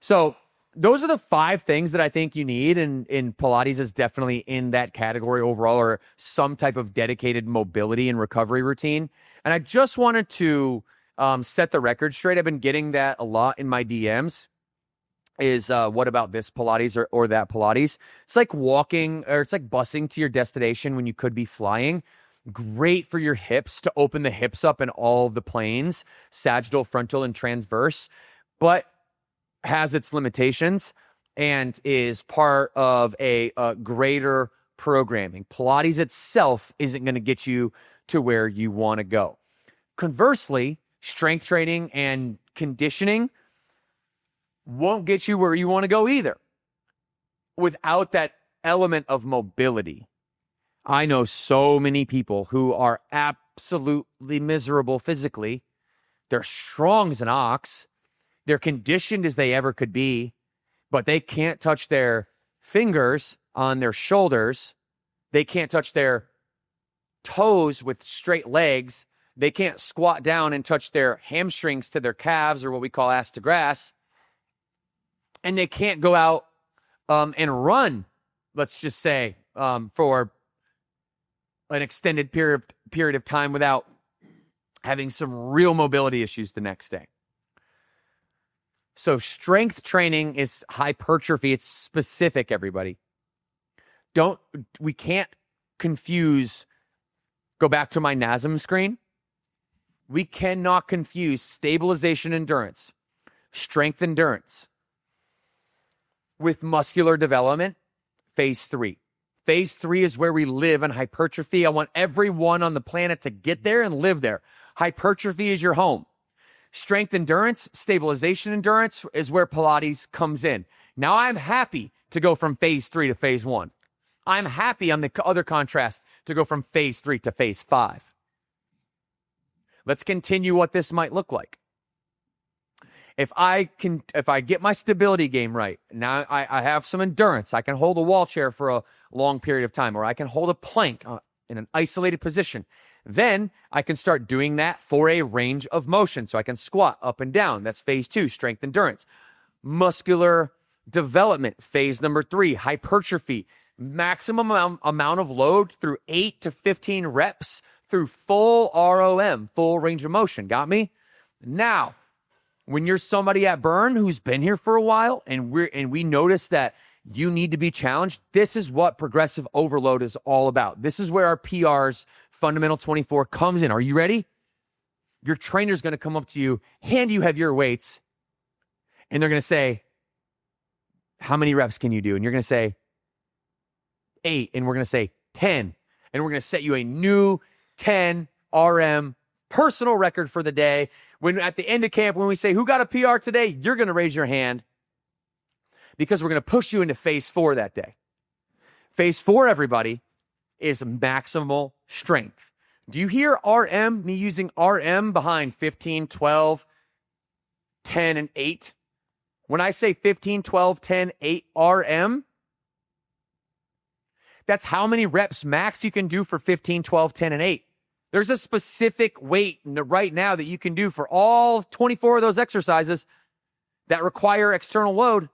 Speaker 1: So those are the 5 things that I think you need, and Pilates is definitely in that category overall, or some type of dedicated mobility and recovery routine. And I just wanted to set the record straight. I've been getting that a lot in my DMs. Is what about this Pilates or that Pilates? It's like walking, or it's like busing to your destination when you could be flying. Great for your hips, to open the hips up in all of the planes, sagittal, frontal, and transverse, but has its limitations and is part of a greater programming. Pilates itself isn't going to get you to where you want to go. Conversely, strength training and conditioning won't get you where you want to go either without that element of mobility. I know so many people who are absolutely miserable physically. They're strong as an ox. They're conditioned as they ever could be, but they can't touch their fingers on their shoulders. They can't touch their toes with straight legs. They can't squat down and touch their hamstrings to their calves, or what we call ass to grass. And they can't go out and run, let's just say, for an extended period of time without having some real mobility issues the next day. So strength training is hypertrophy. It's specific, everybody. We can't confuse, go back to my NASM screen. We cannot confuse stabilization endurance, strength endurance, with muscular development, phase 3. Phase 3 is where we live in hypertrophy. I want everyone on the planet to get there and live there. Hypertrophy is your home. Strength endurance, stabilization endurance is where Pilates comes in. Now I'm happy to go from phase 3 to phase 1. I'm happy on the other contrast to go from phase 3 to phase 5. Let's continue what this might look like. If I get my stability game right, now I have some endurance. I can hold a wall chair for a long period of time, or I can hold a plank in an isolated position. Then I can start doing that for a range of motion. So I can squat up and down. That's phase 2, strength endurance. Muscular development, phase number 3, hypertrophy. Maximum amount of load through 8 to 15 reps through full ROM, full range of motion. Got me? Now, when you're somebody at Burn who's been here for a while, and we notice that you need to be challenged, this is what progressive overload is all about. This is where our PR's Fundamental 24 comes in. Are you ready? Your trainer's going to come up to you, hand you heavier weights, And they're going to say, how many reps can you do? And you're going to say 8. And we're going to say 10. And we're going to set you a new 10 RM personal record for the day. When at the end of camp, when we say, who got a PR today? You're going to raise your hand because we're going to push you into phase 4 that day. Phase 4, everybody, is maximal strength. Do you hear RM, me using RM behind 15, 12, 10, and 8? When I say 15, 12, 10, 8 RM, that's how many reps max you can do for 15, 12, 10, and 8. There's a specific weight right now that you can do for all 24 of those exercises that require external load.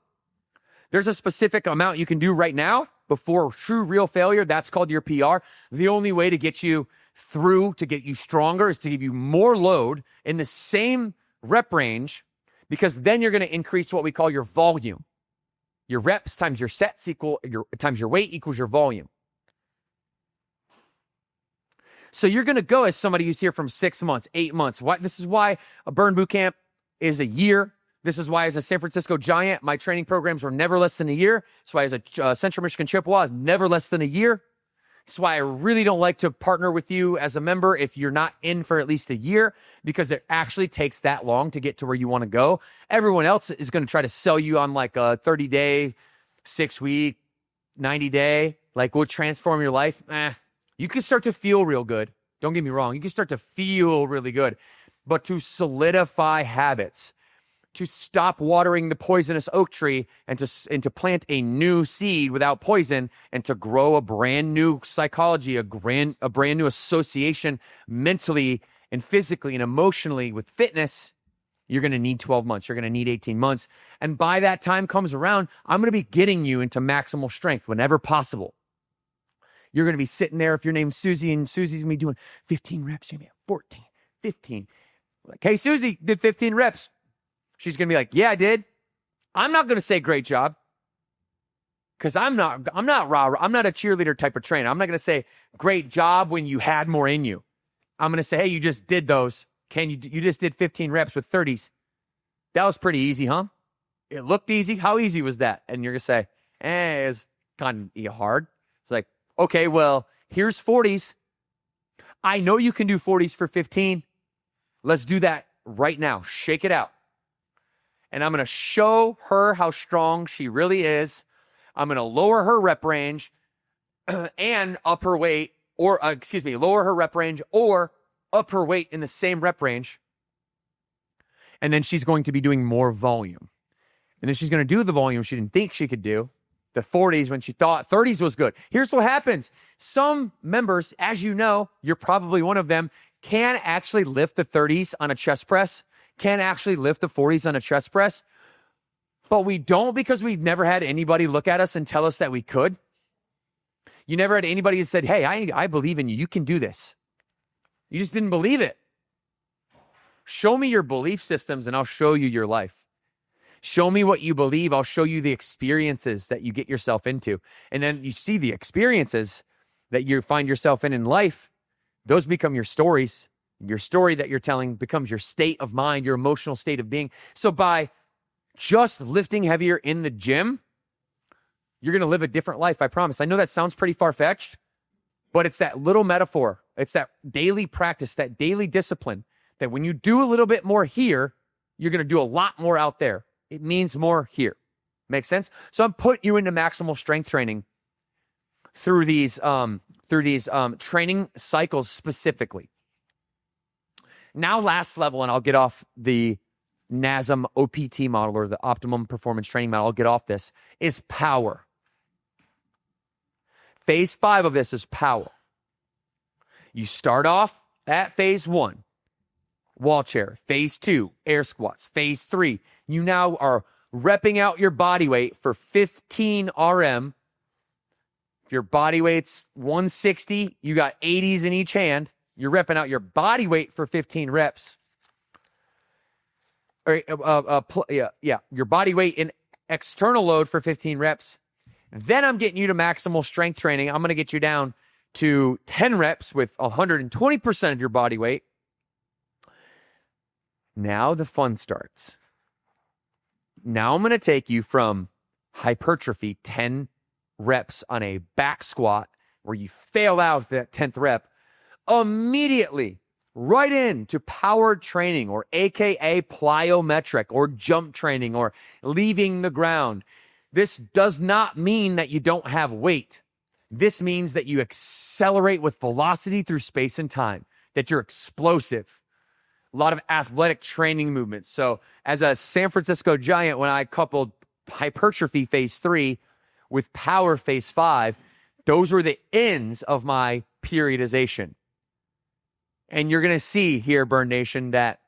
Speaker 1: There's a specific amount you can do right now before true real failure. That's called your PR. The only way to get you through, to get you stronger, is to give you more load in the same rep range, because then you're going to increase what we call your volume. Your reps times your sets times your weight equals your volume. So you're going to go as somebody who's here from 6 months, 8 months. This is why a burn boot camp is a year. This is why, as a San Francisco Giant, my training programs were never less than a year. That's why, as a Central Michigan Chippewa, is never less than a year. That's why I really don't like to partner with you as a member if you're not in for at least a year, because it actually takes that long to get to where you want to go. Everyone else is going to try to sell you on like a 30-day, 6-week, 90-day, like we'll transform your life. You can start to feel real good. Don't get me wrong. You can start to feel really good. But to solidify habits, to stop watering the poisonous oak tree and to plant a new seed without poison, and to grow a brand new psychology, a brand new association mentally and physically and emotionally with fitness, you're going to need 12 months. You're going to need 18 months. And by that time comes around, I'm going to be getting you into maximal strength whenever possible. You're going to be sitting there, if your name's Susie, and Susie's going to be doing 15 reps. You're going to be 14, 15. Like, hey, Susie did 15 reps. She's going to be like, yeah, I did. I'm not going to say great job, because I'm not a cheerleader type of trainer. I'm not going to say great job when you had more in you. I'm going to say, hey, you just did those. You just did 15 reps with 30s. That was pretty easy, huh? It looked easy. How easy was that? And you're going to say, it's kind of hard. It's like, okay, well, here's 40s. I know you can do 40s for 15. Let's do that right now. Shake it out. And I'm going to show her how strong she really is. I'm going to lower her rep range and up her weight, lower her rep range or up her weight in the same rep range. And then she's going to be doing more volume. And then she's going to do the volume she didn't think she could do, the 40s when she thought 30s was good. Here's what happens. Some members, as you know, you're probably one of them, can actually lift the 30s on a chest press, can actually lift the 40s on a chest press, but we don't, because we've never had anybody look at us and tell us that we could. You never had anybody that said, hey, I believe in you. You can do this. You just didn't believe it. Show me your belief systems and I'll show you your life. Show me what you believe. I'll show you the experiences that you get yourself into. And then you see the experiences that you find yourself in life. Those become your stories. Your story that you're telling becomes your state of mind, your emotional state of being. So by just lifting heavier in the gym, you're going to live a different life, I promise. I know that sounds pretty far-fetched, but it's that little metaphor. It's that daily practice, that daily discipline, that when you do a little bit more here, you're going to do a lot more out there. It means more here. Make sense? So I'm putting you into maximal strength training through these training cycles specifically. Now, last level, and I'll get off the NASM OPT model, or the Optimum Performance Training model. I'll get off this, is power. Phase 5 of this is power. You start off at phase 1, wall chair. Phase 2, air squats. Phase 3, you now are repping out your body weight for 15 RM. If your body weight's 160, you got 80s in each hand. You're repping out your body weight for 15 reps. Your body weight in external load for 15 reps. Then I'm getting you to maximal strength training. I'm going to get you down to 10 reps with 120% of your body weight. Now the fun starts. Now I'm going to take you from hypertrophy, 10 reps on a back squat where you fail out that 10th rep, immediately right into power training, or AKA plyometric, or jump training, or leaving the ground. This does not mean that you don't have weight. This means that you accelerate with velocity through space and time, that you're explosive. A lot of athletic training movements. So as a San Francisco Giant, when I coupled hypertrophy phase 3 with power phase 5, those were the ends of my periodization. And you're going to see here, Burn Nation, that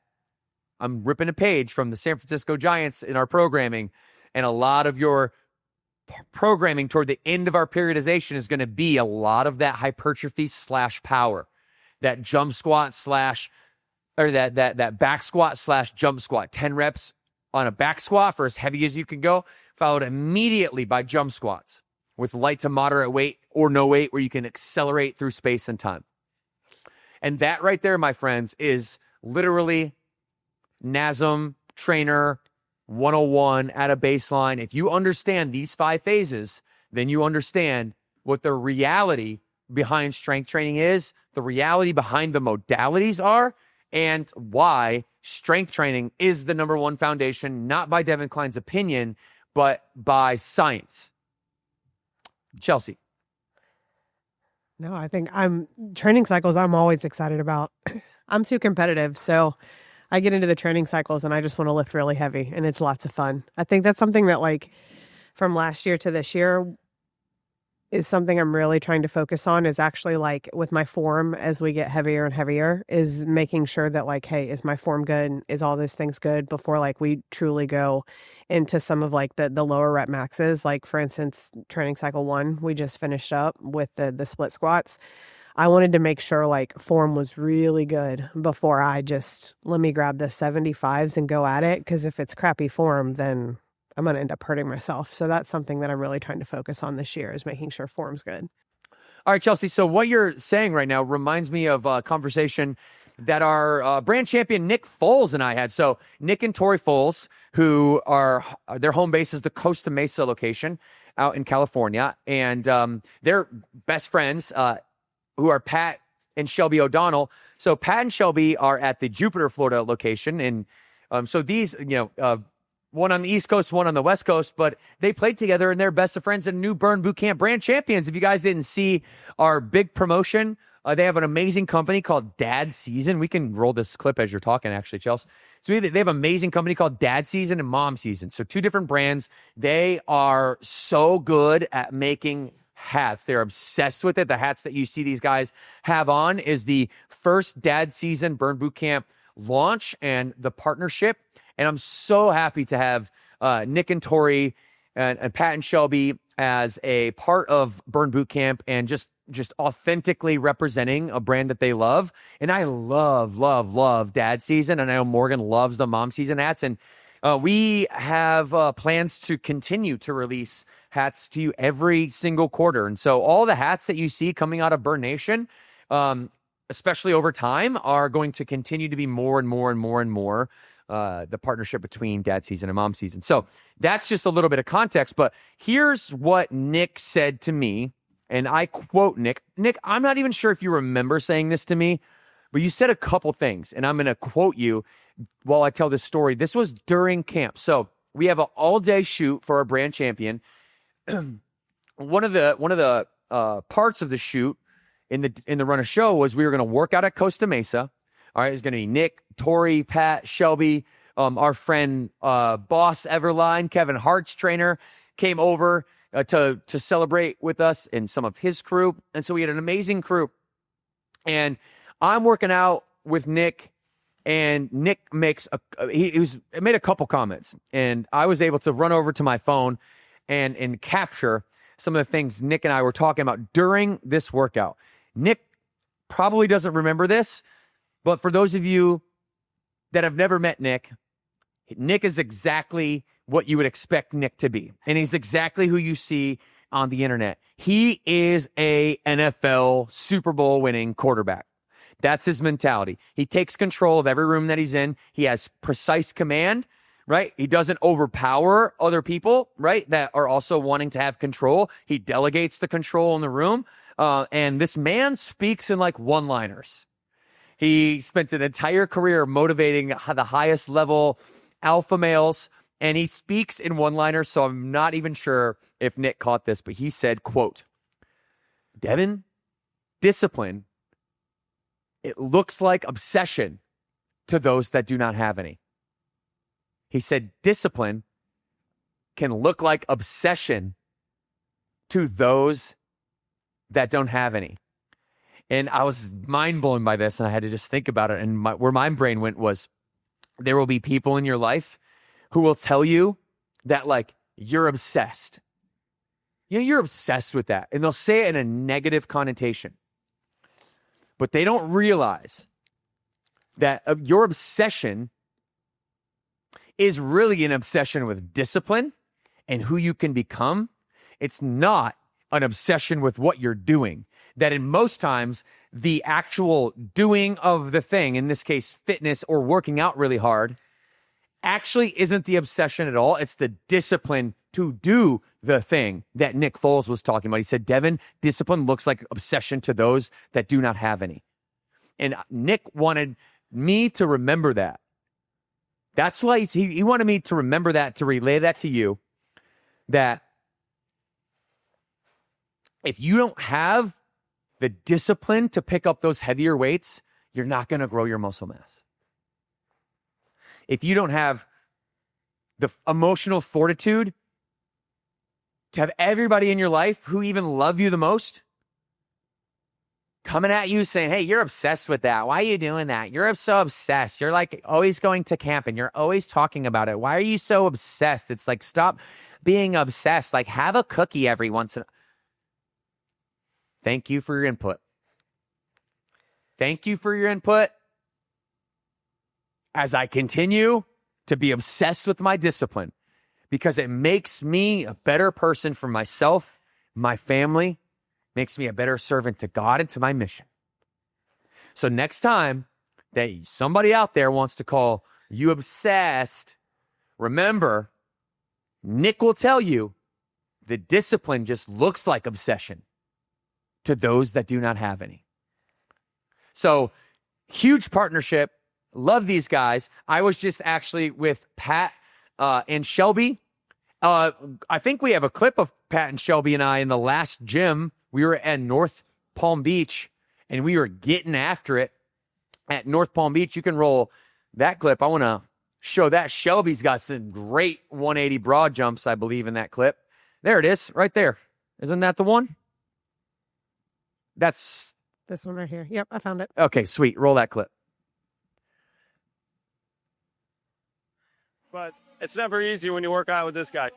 Speaker 1: I'm ripping a page from the San Francisco Giants in our programming, and a lot of your programming toward the end of our periodization is going to be a lot of that hypertrophy / power, that jump squat that back squat / jump squat, 10 reps on a back squat for as heavy as you can go, followed immediately by jump squats with light to moderate weight or no weight, where you can accelerate through space and time. And that right there, my friends, is literally NASM Trainer 101 at a baseline. If you understand these 5 phases, then you understand what the reality behind strength training is, the reality behind the modalities are, and why strength training is the number one foundation, not by Devan Kline's opinion, but by science. Chelsea.
Speaker 2: No, I think training cycles I'm always excited about. I'm too competitive, so I get into the training cycles and I just want to lift really heavy, and it's lots of fun. I think that's something that, like, from last year to this year is something I'm really trying to focus on, is actually, like, with my form as we get heavier and heavier, is making sure that, like, hey, is my form good? Is all those things good before, like, we truly go into some of, like, the lower rep maxes. Like, for instance, training cycle 1, we just finished up with the split squats. I wanted to make sure, like, form was really good before I just, let me grab the 75s and go at it. Because if it's crappy form, then I'm going to end up hurting myself. So that's something that I'm really trying to focus on this year, is making sure form's good.
Speaker 1: All right, Chelsea. So what you're saying right now reminds me of a conversation that our brand champion Nick Foles and I had. So Nick and Tori Foles, who are, their home base is the Costa Mesa location out in California. And they're best friends, who are Pat and Shelby O'Donnell. So Pat and Shelby are at the Jupiter, Florida location. And so these, one on the East Coast, one on the West Coast, but they played together and they're best of friends and new Burn Bootcamp brand champions. If you guys didn't see our big promotion, they have an amazing company called Dad Season. We can roll this clip as you're talking, actually, Chelsea. So they have an amazing company called Dad Season and Mom Season. So 2 different brands. They are so good at making hats. They're obsessed with it. The hats that you see these guys have on is the first Dad Season Burn Bootcamp launch and the partnership. And I'm so happy to have Nick and Tori and Pat and Shelby as a part of Burn Bootcamp, and just authentically representing a brand that they love. And I love Dad Season. And I know Morgan loves the Mom Season hats. And we have plans to continue to release hats to you every single quarter. And so all the hats that you see coming out of Burn Nation, especially over time, are going to continue to be more and more the partnership between Dad Season and Mom Season. So that's just a little bit of context, but here's what Nick said to me, and I quote Nick. Nick, I'm not even sure if you remember saying this to me, but you said a couple things, and I'm going to quote you while I tell this story. This was during camp. So we have an all-day shoot for our brand champion. One of the parts of the shoot in the run of show was we were going to work out at Costa Mesa. All right, it's going to be Nick, Tori, Pat, Shelby, our friend Boss Everline, Kevin Hart's trainer, came over to celebrate with us and some of his crew. And so we had an amazing crew. And I'm working out with Nick, and Nick makes made a couple comments, and I was able to run over to my phone and capture some of the things Nick and I were talking about during this workout. Nick probably doesn't remember this, but for those of you that have never met Nick is exactly what you would expect Nick to be. And he's exactly who you see on the internet. He is a NFL Super Bowl winning quarterback. That's his mentality. He takes control of every room that he's in. He has precise command, right? He doesn't overpower other people, right, that are also wanting to have control. He delegates the control in the room. And this man speaks in like one-liners. He spent an entire career motivating the highest level alpha males, and he speaks in one-liners, so I'm not even sure if Nick caught this, but he said, quote, Devan, discipline, it looks like obsession to those that do not have any. He said, discipline can look like obsession to those that don't have any. And I was mind blown by this, and I had to just think about it. And where my brain went was, there will be people in your life who will tell you that, like, you're obsessed. You know, you're obsessed with that. And they'll say it in a negative connotation. But they don't realize that your obsession is really an obsession with discipline and who you can become. It's not an obsession with what you're doing. That in most times, the actual doing of the thing, in this case, fitness or working out really hard, actually isn't the obsession at all. It's the discipline to do the thing that Nick Foles was talking about. He said, Devan, discipline looks like obsession to those that do not have any. And Nick wanted me to remember that. That's why he wanted me to remember that, to relay that to you, that if you don't have the discipline to pick up those heavier weights, you're not going to grow your muscle mass. If you don't have the emotional fortitude to have everybody in your life who even love you the most coming at you saying, hey, you're obsessed with that. Why are you doing that? You're so obsessed. You're like always going to camp and you're always talking about it. Why are you so obsessed? It's like, stop being obsessed. Like, have a cookie every once in a... Thank you for your input. Thank you for your input. As I continue to be obsessed with my discipline, because it makes me a better person for myself, my family, makes me a better servant to God and to my mission. So next time that somebody out there wants to call you obsessed, remember, Nick will tell you the discipline just looks like obsession to those that do not have any. So, huge partnership. Love these guys. I was just actually with Pat and Shelby. I think we have a clip of Pat and Shelby and I in the last gym. We were at North Palm Beach, and we were getting after it at North Palm Beach. You can roll that clip. I want to show that. Shelby's got some great 180 broad jumps, I believe, in that clip. There it is, right there. Isn't that the one? That's
Speaker 2: this one right here. Yep, I found it.
Speaker 1: Okay, sweet. Roll that clip.
Speaker 3: But it's never easy when you work out with this guy.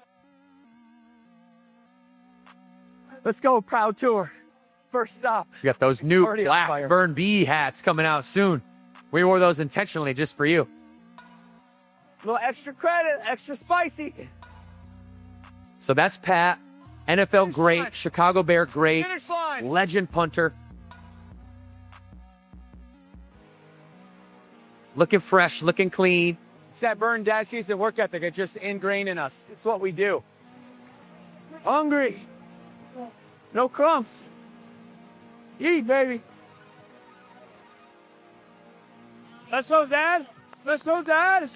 Speaker 1: Let's go, Proud Tour. First stop. You got those new black Burn B hats coming out soon. We wore those intentionally just for you. A little extra credit, extra spicy. So that's Pat. NFL great, Chicago Bear great, legend punter. Looking fresh, looking clean.
Speaker 4: It's that Burn Dad season work ethic. It's just ingrained in us. It's what we do. Hungry. No crumbs. Eat, baby. Let's go, Dad. Let's go, Dad.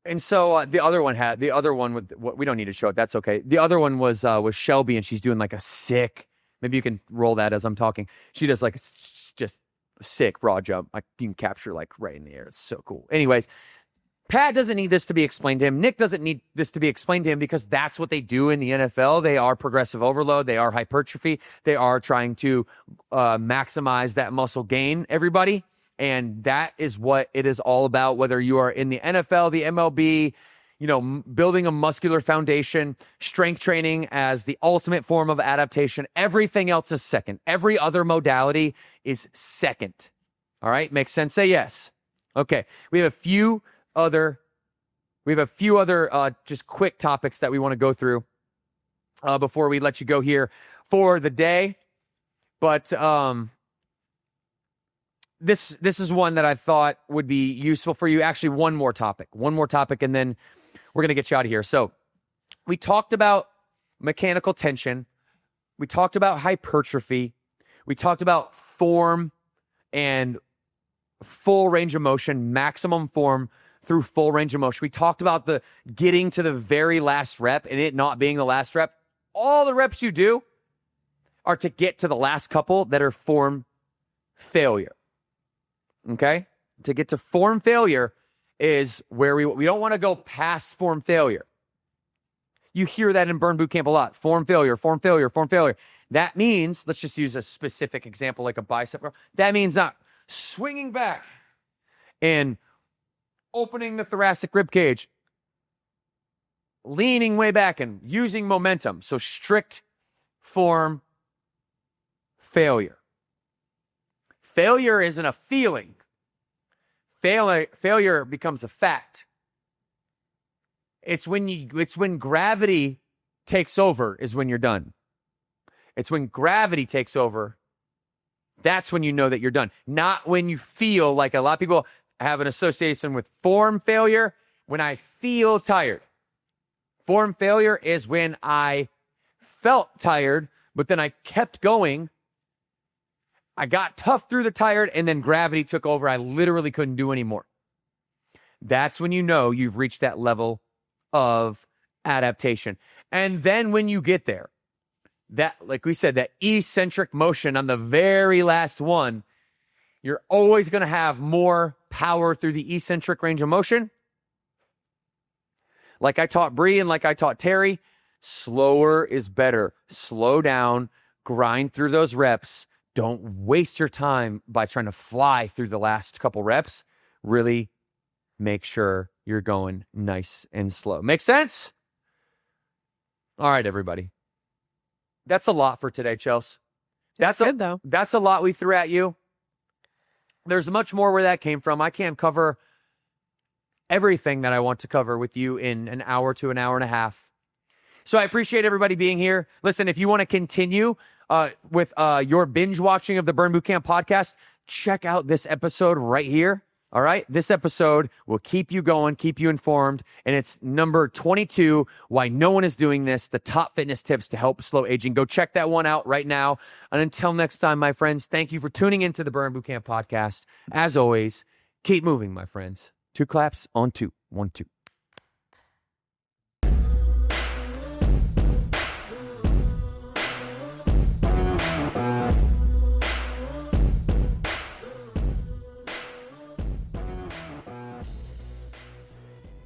Speaker 1: And so the other one with what we don't need to show it. That's okay. The other one was Shelby, and she's doing like a sick. Maybe you can roll that as I'm talking. She does like just a sick broad jump. You can capture like right in the air. It's so cool. Anyways, Pat doesn't need this to be explained to him. Nick doesn't need this to be explained to him because that's what they do in the NFL. They are progressive overload. They are hypertrophy. They are trying to maximize that muscle gain, everybody. And that is what it is all about, whether you are in the NFL, the MLB, building a muscular foundation, strength training as the ultimate form of adaptation. Everything else is second. Every other modality is second. All right? Makes sense? Say yes. Okay. We have a few other just quick topics that we want to go through. before we let you go here for the day. But this is one that I thought would be useful for you. Actually, one more topic, and then we're going to get you out of here. So we talked about mechanical tension. We talked about hypertrophy. We talked about form and full range of motion, maximum form through full range of motion. We talked about the getting to the very last rep and it not being the last rep. All the reps you do are to get to the last couple that are form failure. Okay? To get to form failure is where we don't want to go past form failure. You hear that in Burn Boot Camp a lot. Form failure, form failure, form failure. That means, let's just use a specific example like a bicep curl. That means not swinging back and opening the thoracic rib cage, leaning way back and using momentum. So strict form failure. Failure isn't a feeling. Failure becomes a fact. It's when gravity takes over is when you're done. It's when gravity takes over, that's when you know that you're done. Not when you feel like a lot of people have an association with form failure. When I feel tired. Form failure is when I felt tired, but then I kept going. I got tough through the tired, and then gravity took over. I literally couldn't do anymore. That's when you know you've reached that level of adaptation. And then when you get there, that, like we said, that eccentric motion on the very last one, you're always going to have more power through the eccentric range of motion. Like I taught Bree and like I taught Terry, slower is better. Slow down, grind through those reps. Don't waste your time by trying to fly through the last couple reps. Really make sure you're going nice and slow. Make sense? All right, everybody. That's a lot for today, Chelsea.
Speaker 2: That's good, though.
Speaker 1: That's a lot we threw at you. There's much more where that came from. I can't cover everything that I want to cover with you in an hour to an hour and a half. So I appreciate everybody being here. Listen, if you want to continue with your binge watching of the Burn Boot Camp podcast, check out this episode right here. All right? This episode will keep you going, keep you informed, and it's number 22, Why No One Is Doing This, the top fitness tips to help slow aging. Go check that one out right now. And until next time, my friends, thank you for tuning into the Burn Boot Camp podcast. As always, keep moving, my friends. 2 claps on 2. 1, 2.